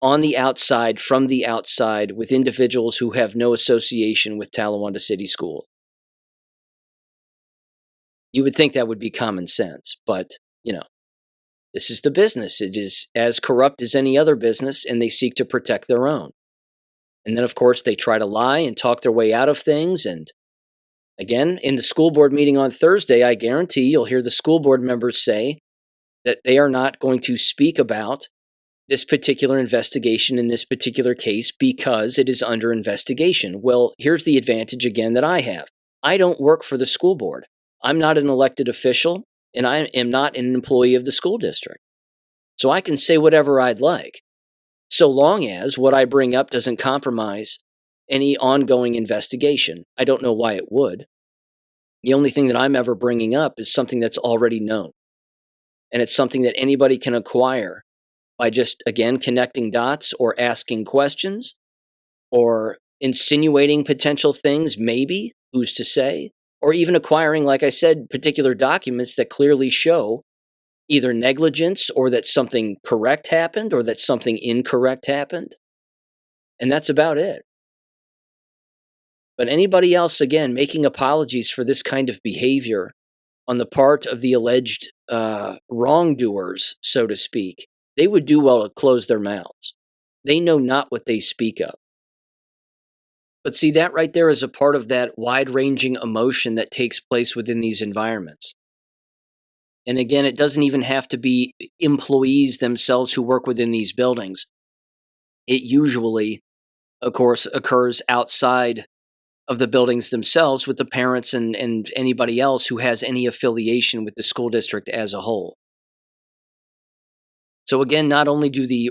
on the outside, from the outside, with individuals who have no association with Talawanda City Schools. You would think that would be common sense, but, this is the business. It is as corrupt as any other business, and they seek to protect their own. And then, of course, they try to lie and talk their way out of things. And again, in the school board meeting on Thursday, I guarantee you'll hear the school board members say that they are not going to speak about this particular investigation in this particular case because it is under investigation. Well, here's the advantage again that I have. I don't work for the school board. I'm not an elected official, and I am not an employee of the school district. So I can say whatever I'd like, so long as what I bring up doesn't compromise any ongoing investigation. I don't know why it would. The only thing that I'm ever bringing up is something that's already known. And it's something that anybody can acquire by just, again, connecting dots or asking questions or insinuating potential things, maybe, who's to say, or even acquiring, like I said, particular documents that clearly show either negligence or that something correct happened or that something incorrect happened. And that's about it. But anybody else, again, making apologies for this kind of behavior on the part of the alleged wrongdoers, so to speak, they would do well to close their mouths. They know not what they speak of. But see, that right there is a part of that wide-ranging emotion that takes place within these environments. And again, it doesn't even have to be employees themselves who work within these buildings. It usually, of course, occurs outside of the buildings themselves with the parents and anybody else who has any affiliation with the school district as a whole. So again, not only do the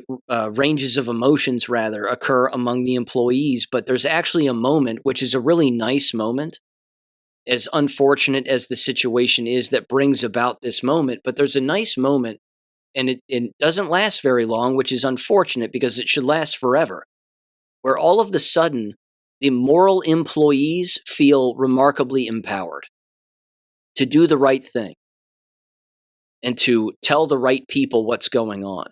ranges of emotions, rather, occur among the employees, but there's actually a moment, which is a really nice moment, as unfortunate as the situation is that brings about this moment. But there's a nice moment, and it doesn't last very long, which is unfortunate because it should last forever, where all of a sudden, the moral employees feel remarkably empowered to do the right thing and to tell the right people what's going on.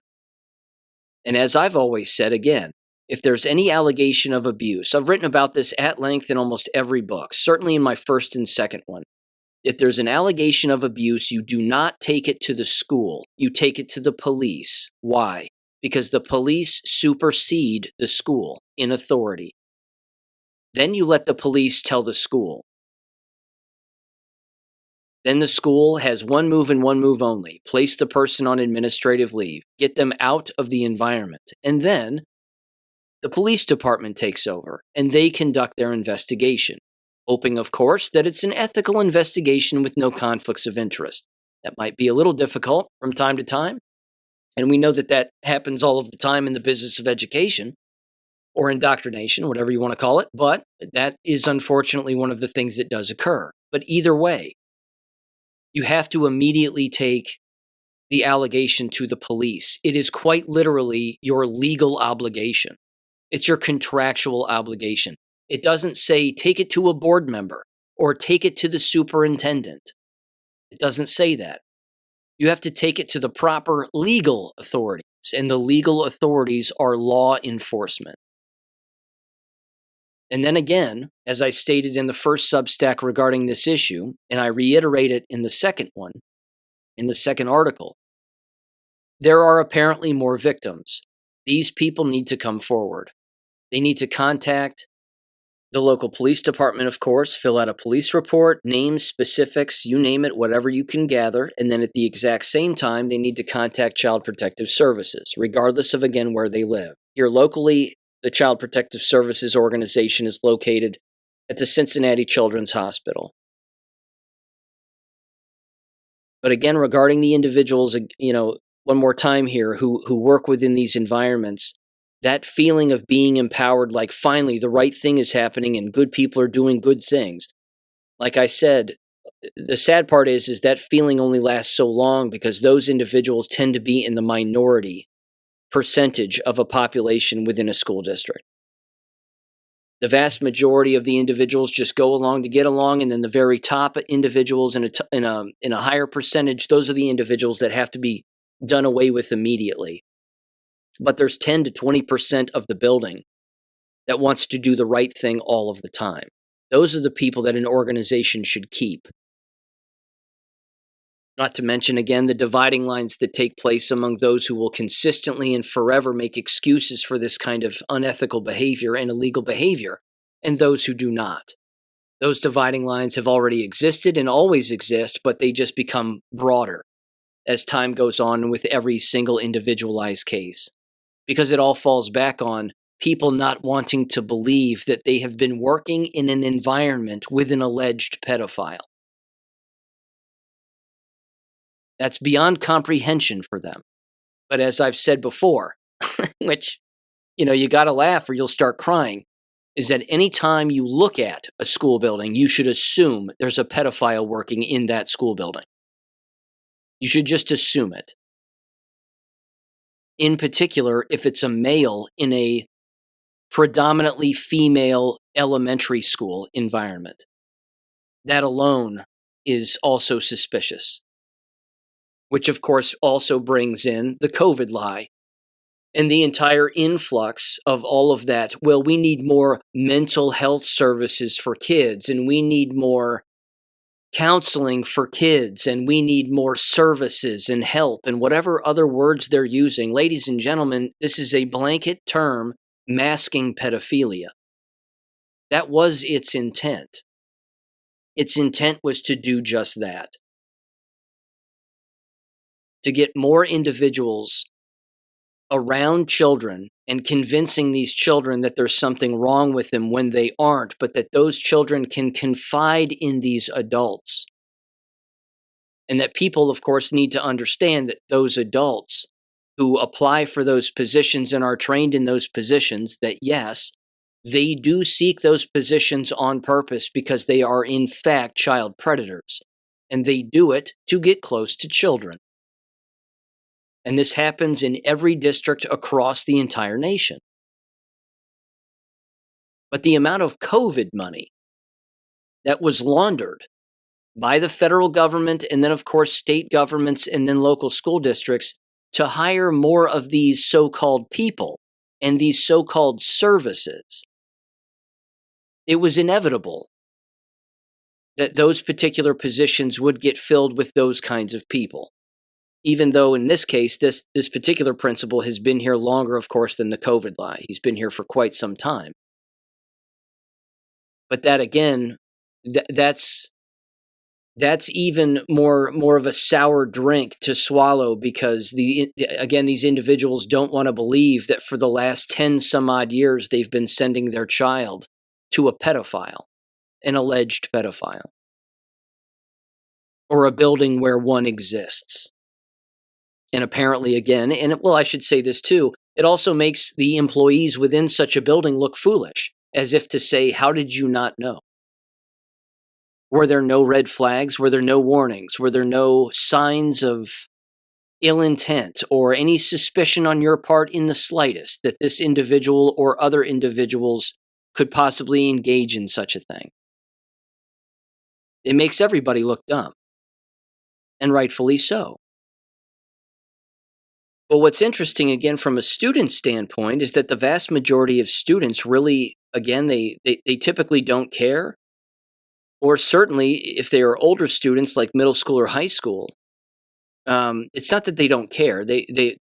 And as I've always said, again, if there's any allegation of abuse, I've written about this at length in almost every book, certainly in my first and second one. If there's an allegation of abuse, you do not take it to the school. You take it to the police. Why? Because the police supersede the school in authority. Then you let the police tell the school. Then the school has one move and one move only. Place the person on administrative leave. Get them out of the environment. And then the police department takes over and they conduct their investigation, hoping, of course, that it's an ethical investigation with no conflicts of interest. That might be a little difficult from time to time. And we know that that happens all of the time in the business of education or indoctrination, whatever you want to call it. But that is unfortunately one of the things that does occur. But either way, you have to immediately take the allegation to the police. It is quite literally your legal obligation. It's your contractual obligation. It doesn't say take it to a board member or take it to the superintendent. It doesn't say that. You have to take it to the proper legal authorities, and the legal authorities are law enforcement. And then again, as I stated in the first Substack regarding this issue, and I reiterate it in the second one, in the second article, there are apparently more victims. These people need to come forward. They need to contact the local police department, of course, fill out a police report, names, specifics, you name it, whatever you can gather. And then at the exact same time, they need to contact Child Protective Services, regardless of, again, where they live. Here locally, the Child Protective Services organization is located at the Cincinnati Children's Hospital. But again, regarding the individuals, one more time here, who work within these environments, that feeling of being empowered, like finally the right thing is happening and good people are doing good things. Like I said, the sad part is that feeling only lasts so long because those individuals tend to be in the minority percentage of a population within a school district. The vast majority of the individuals just go along to get along, and then the very top individuals in a higher percentage, those are the individuals that have to be done away with immediately. But there's 10 to 20% of the building that wants to do the right thing all of the time. Those are the people that an organization should keep. Not to mention, again, the dividing lines that take place among those who will consistently and forever make excuses for this kind of unethical behavior and illegal behavior, and those who do not. Those dividing lines have already existed and always exist, but they just become broader as time goes on with every single individualized case. Because it all falls back on people not wanting to believe that they have been working in an environment with an alleged pedophile. That's beyond comprehension for them. But as I've said before, which, you got to laugh or you'll start crying, is that any time you look at a school building, you should assume there's a pedophile working in that school building. You should just assume it. In particular, if it's a male in a predominantly female elementary school environment. That alone is also suspicious. Which, of course, also brings in the COVID lie and the entire influx of all of that. Well, we need more mental health services for kids, and we need more counseling for kids, and we need more services and help, and whatever other words they're using. Ladies and gentlemen, this is a blanket term masking pedophilia. That was its intent. Its intent was to do just that. To get more individuals around children and convincing these children that there's something wrong with them when they aren't, but that those children can confide in these adults. And that people, of course, need to understand that those adults who apply for those positions and are trained in those positions, that yes, they do seek those positions on purpose because they are in fact child predators. And they do it to get close to children. And this happens in every district across the entire nation. But the amount of COVID money that was laundered by the federal government and then, of course, state governments and then local school districts to hire more of these so-called people and these so-called services, it was inevitable that those particular positions would get filled with those kinds of people. Even though in this case, this particular principal has been here longer, of course, than the COVID lie. He's been here for quite some time. But that again, that's even more of a sour drink to swallow, because these individuals don't want to believe that for the last 10 some odd years they've been sending their child to a pedophile, an alleged pedophile, or a building where one exists. And apparently, again, I should say this too, it also makes the employees within such a building look foolish, as if to say, how did you not know? Were there no red flags? Were there no warnings? Were there no signs of ill intent or any suspicion on your part in the slightest that this individual or other individuals could possibly engage in such a thing? It makes everybody look dumb, and rightfully so. But what's interesting, again, from a student standpoint, is that the vast majority of students really, again, they typically don't care. Or certainly, if they are older students like middle school or high school, it's not that they don't care. The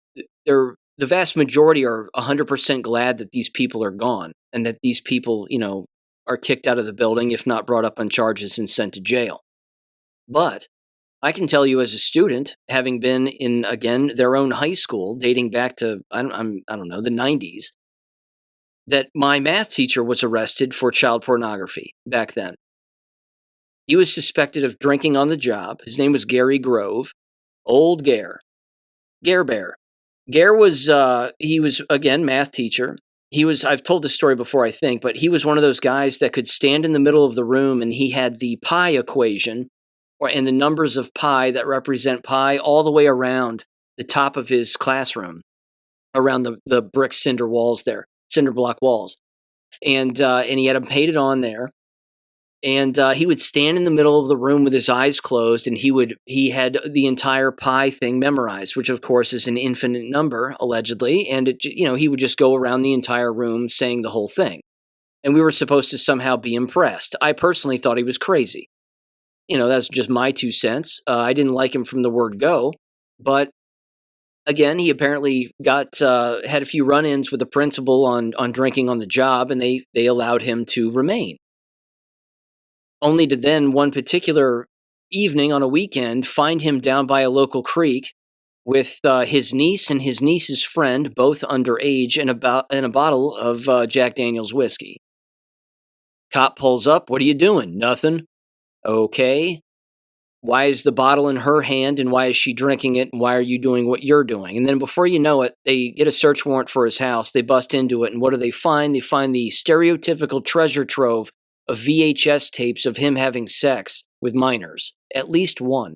vast majority are 100% glad that these people are gone and that these people, are kicked out of the building, if not brought up on charges and sent to jail. But I can tell you as a student, having been in, again, their own high school, dating back to, I don't know, the 90s, that my math teacher was arrested for child pornography back then. He was suspected of drinking on the job. His name was Gary Grove. Old Gare. Gare Bear. Gare was, he was, again, math teacher. I've told this story before, I think, but he was one of those guys that could stand in the middle of the room and he had the pi equation and the numbers of pi that represent pi all the way around the top of his classroom, around the brick cinder walls there, cinder block walls. And he had them painted on there. And he would stand in the middle of the room with his eyes closed, and he had the entire pi thing memorized, which of course is an infinite number, allegedly. And he would just go around the entire room saying the whole thing. And we were supposed to somehow be impressed. I personally thought he was crazy. That's just my 2 cents. I didn't like him from the word go, but again, he apparently had a few run-ins with the principal on drinking on the job, and they allowed him to remain. Only to then, one particular evening on a weekend, find him down by a local creek with his niece and his niece's friend, both underage, and a bottle of Jack Daniel's whiskey. Cop pulls up. "What are you doing?" "Nothing." "Okay. Why is the bottle in her hand, and why is she drinking it, and why are you doing what you're doing?" And then before you know it, they get a search warrant for his house. They bust into it, and what do they find? They find the stereotypical treasure trove of VHS tapes of him having sex with minors. At least one.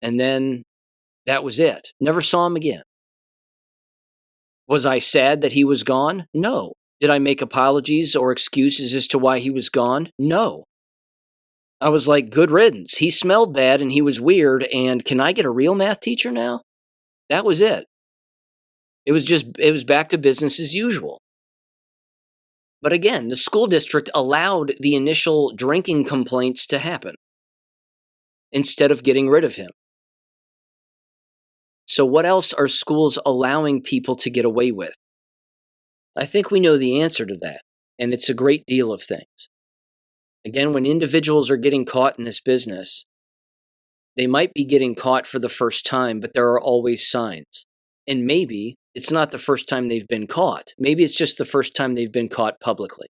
And then that was it. Never saw him again. Was I sad that he was gone? No. Did I make apologies or excuses as to why he was gone? No. I was like, good riddance. He smelled bad and he was weird, and can I get a real math teacher now? That was it. It was back to business as usual. But again, the school district allowed the initial drinking complaints to happen instead of getting rid of him. So what else are schools allowing people to get away with? I think we know the answer to that, and it's a great deal of things. Again, when individuals are getting caught in this business, they might be getting caught for the first time, but there are always signs. And maybe it's not the first time they've been caught. Maybe it's just the first time they've been caught publicly.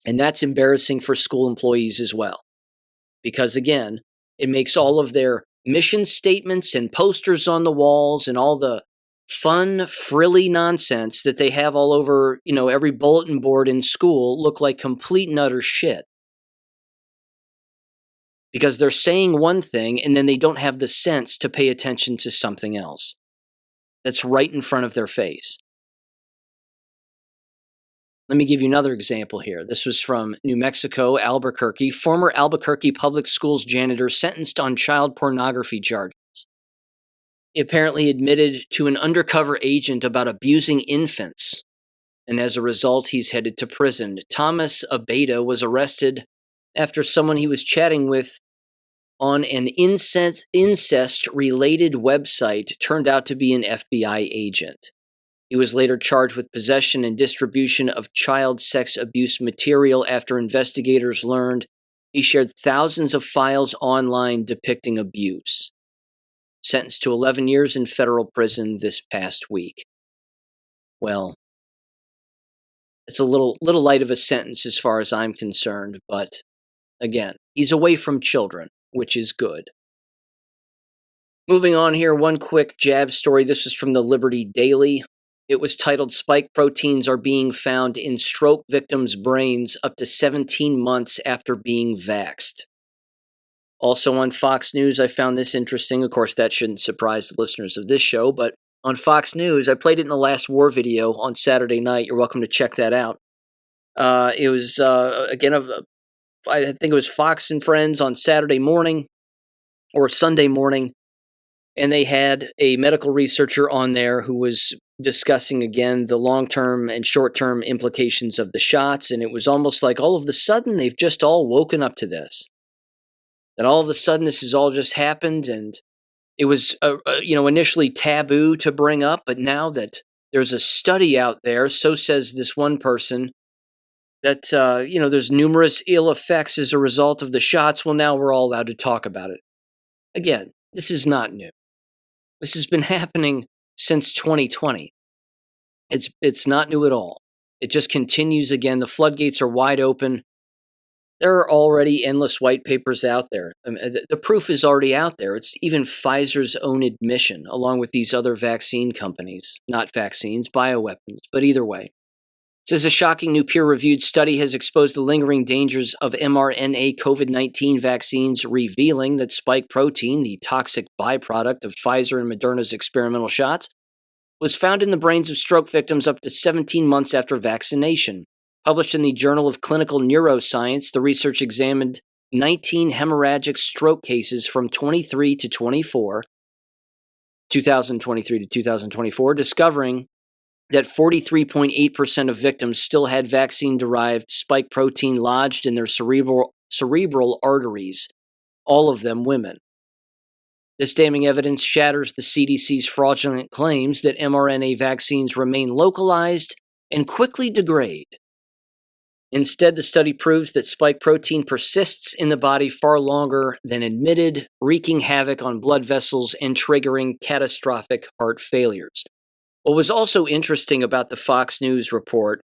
And that's embarrassing for school employees as well. Because again, it makes all of their mission statements and posters on the walls and all the fun, frilly nonsense that they have all over, every bulletin board in school look like complete and utter shit. Because they're saying one thing and then they don't have the sense to pay attention to something else that's right in front of their face. Let me give you another example here. This was from New Mexico, Albuquerque. Former Albuquerque Public Schools janitor sentenced on child pornography charges. He apparently admitted to an undercover agent about abusing infants, and as a result, he's headed to prison. Thomas Abeda was arrested after someone he was chatting with on an incest-related website turned out to be an FBI agent. He was later charged with possession and distribution of child sex abuse material after investigators learned he shared thousands of files online depicting abuse. Sentenced to 11 years in federal prison this past week. Well, it's a little light of a sentence as far as I'm concerned, but again, he's away from children, which is good. Moving on here, one quick jab story. This is from the Liberty Daily. It was titled, "Spike Proteins Are Being Found in Stroke Victims' Brains Up to 17 Months After Being Vaxxed." Also on Fox News, I found this interesting. Of course, that shouldn't surprise the listeners of this show, but on Fox News, I played it in the Last War video on Saturday night. You're welcome to check that out. It was, again, I think it was Fox and Friends on Saturday morning or Sunday morning, and they had a medical researcher on there who was discussing, again, the long-term and short-term implications of the shots, and it was almost like all of a sudden they've just all woken up to this. That all of a sudden this has all just happened, and it was, initially taboo to bring up, but now that there's a study out there, so says this one person, that, there's numerous ill effects as a result of the shots. Well, now we're all allowed to talk about it. Again, this is not new. This has been happening since 2020. It's not new at all. It just continues again. The floodgates are wide open. There are already endless white papers out there. The proof is already out there. It's even Pfizer's own admission, along with these other vaccine companies. Not vaccines, bioweapons, but either way. It says a shocking new peer-reviewed study has exposed the lingering dangers of mRNA COVID-19 vaccines, revealing that spike protein, the toxic byproduct of Pfizer and Moderna's experimental shots, was found in the brains of stroke victims up to 17 months after vaccination. Published in the Journal of Clinical Neuroscience, the research examined 19 hemorrhagic stroke cases from 2023 to 2024, discovering that 43.8% of victims still had vaccine-derived spike protein lodged in their cerebral arteries, all of them women. This damning evidence shatters the CDC's fraudulent claims that mRNA vaccines remain localized and quickly degrade. Instead, the study proves that spike protein persists in the body far longer than admitted, wreaking havoc on blood vessels and triggering catastrophic heart failures. What was also interesting about the Fox News report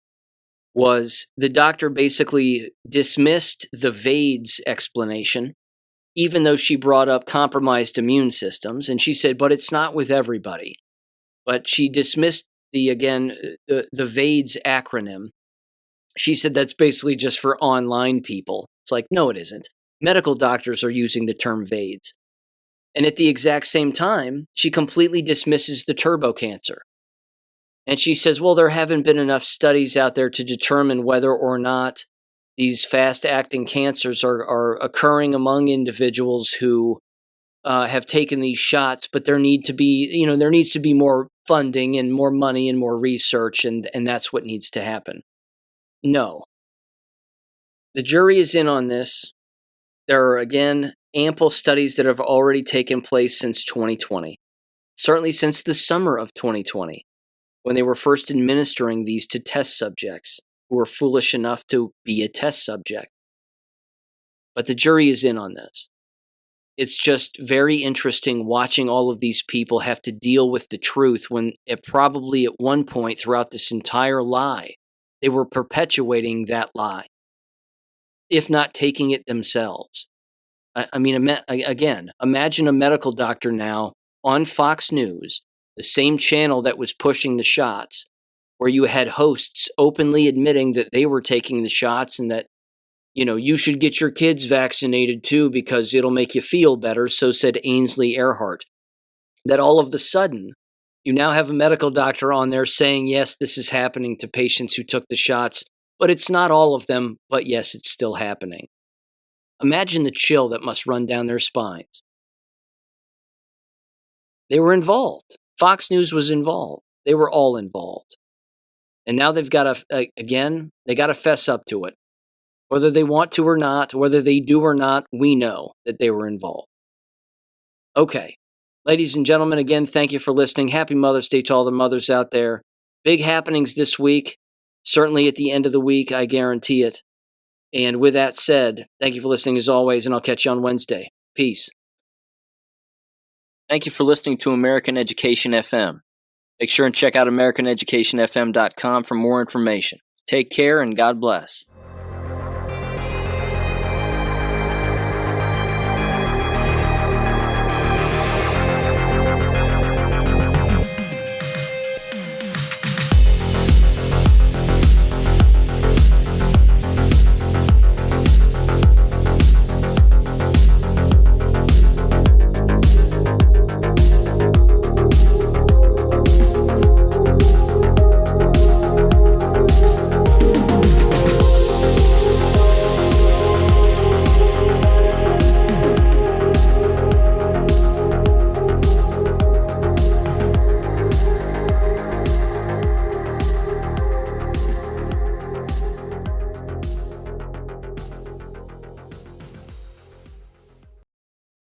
was the doctor basically dismissed the VAIDS explanation, even though she brought up compromised immune systems, and she said, but it's not with everybody. But she dismissed the VAIDS acronym. She said that's basically just for online people. It's like, no, it isn't. Medical doctors are using the term VAIDS. And at the exact same time, she completely dismisses the turbo cancer. And she says, well, there haven't been enough studies out there to determine whether or not these fast-acting cancers are occurring among individuals who have taken these shots, but there needs to be more funding and more money and more research, and that's what needs to happen. No. The jury is in on this. There are, again, ample studies that have already taken place since 2020. Certainly since the summer of 2020, when they were first administering these to test subjects who were foolish enough to be a test subject. But the jury is in on this. It's just very interesting watching all of these people have to deal with the truth when it probably at one point throughout this entire lie, they were perpetuating that lie, if not taking it themselves. I mean, again, imagine a medical doctor now on Fox News, the same channel that was pushing the shots, where you had hosts openly admitting that they were taking the shots and that, you should get your kids vaccinated too because it'll make you feel better, so said Ainsley Earhart. That all of the sudden, you now have a medical doctor on there saying, yes, this is happening to patients who took the shots, but it's not all of them, but yes, it's still happening. Imagine the chill that must run down their spines. They were involved. Fox News was involved. They were all involved. And now they've got to fess up to it. Whether they want to or not, whether they do or not, we know that they were involved. Okay. Ladies and gentlemen, again, thank you for listening. Happy Mother's Day to all the mothers out there. Big happenings this week. Certainly at the end of the week, I guarantee it. And with that said, thank you for listening as always, and I'll catch you on Wednesday. Peace. Thank you for listening to American Education FM. Make sure and check out AmericanEducationFM.com for more information. Take care and God bless.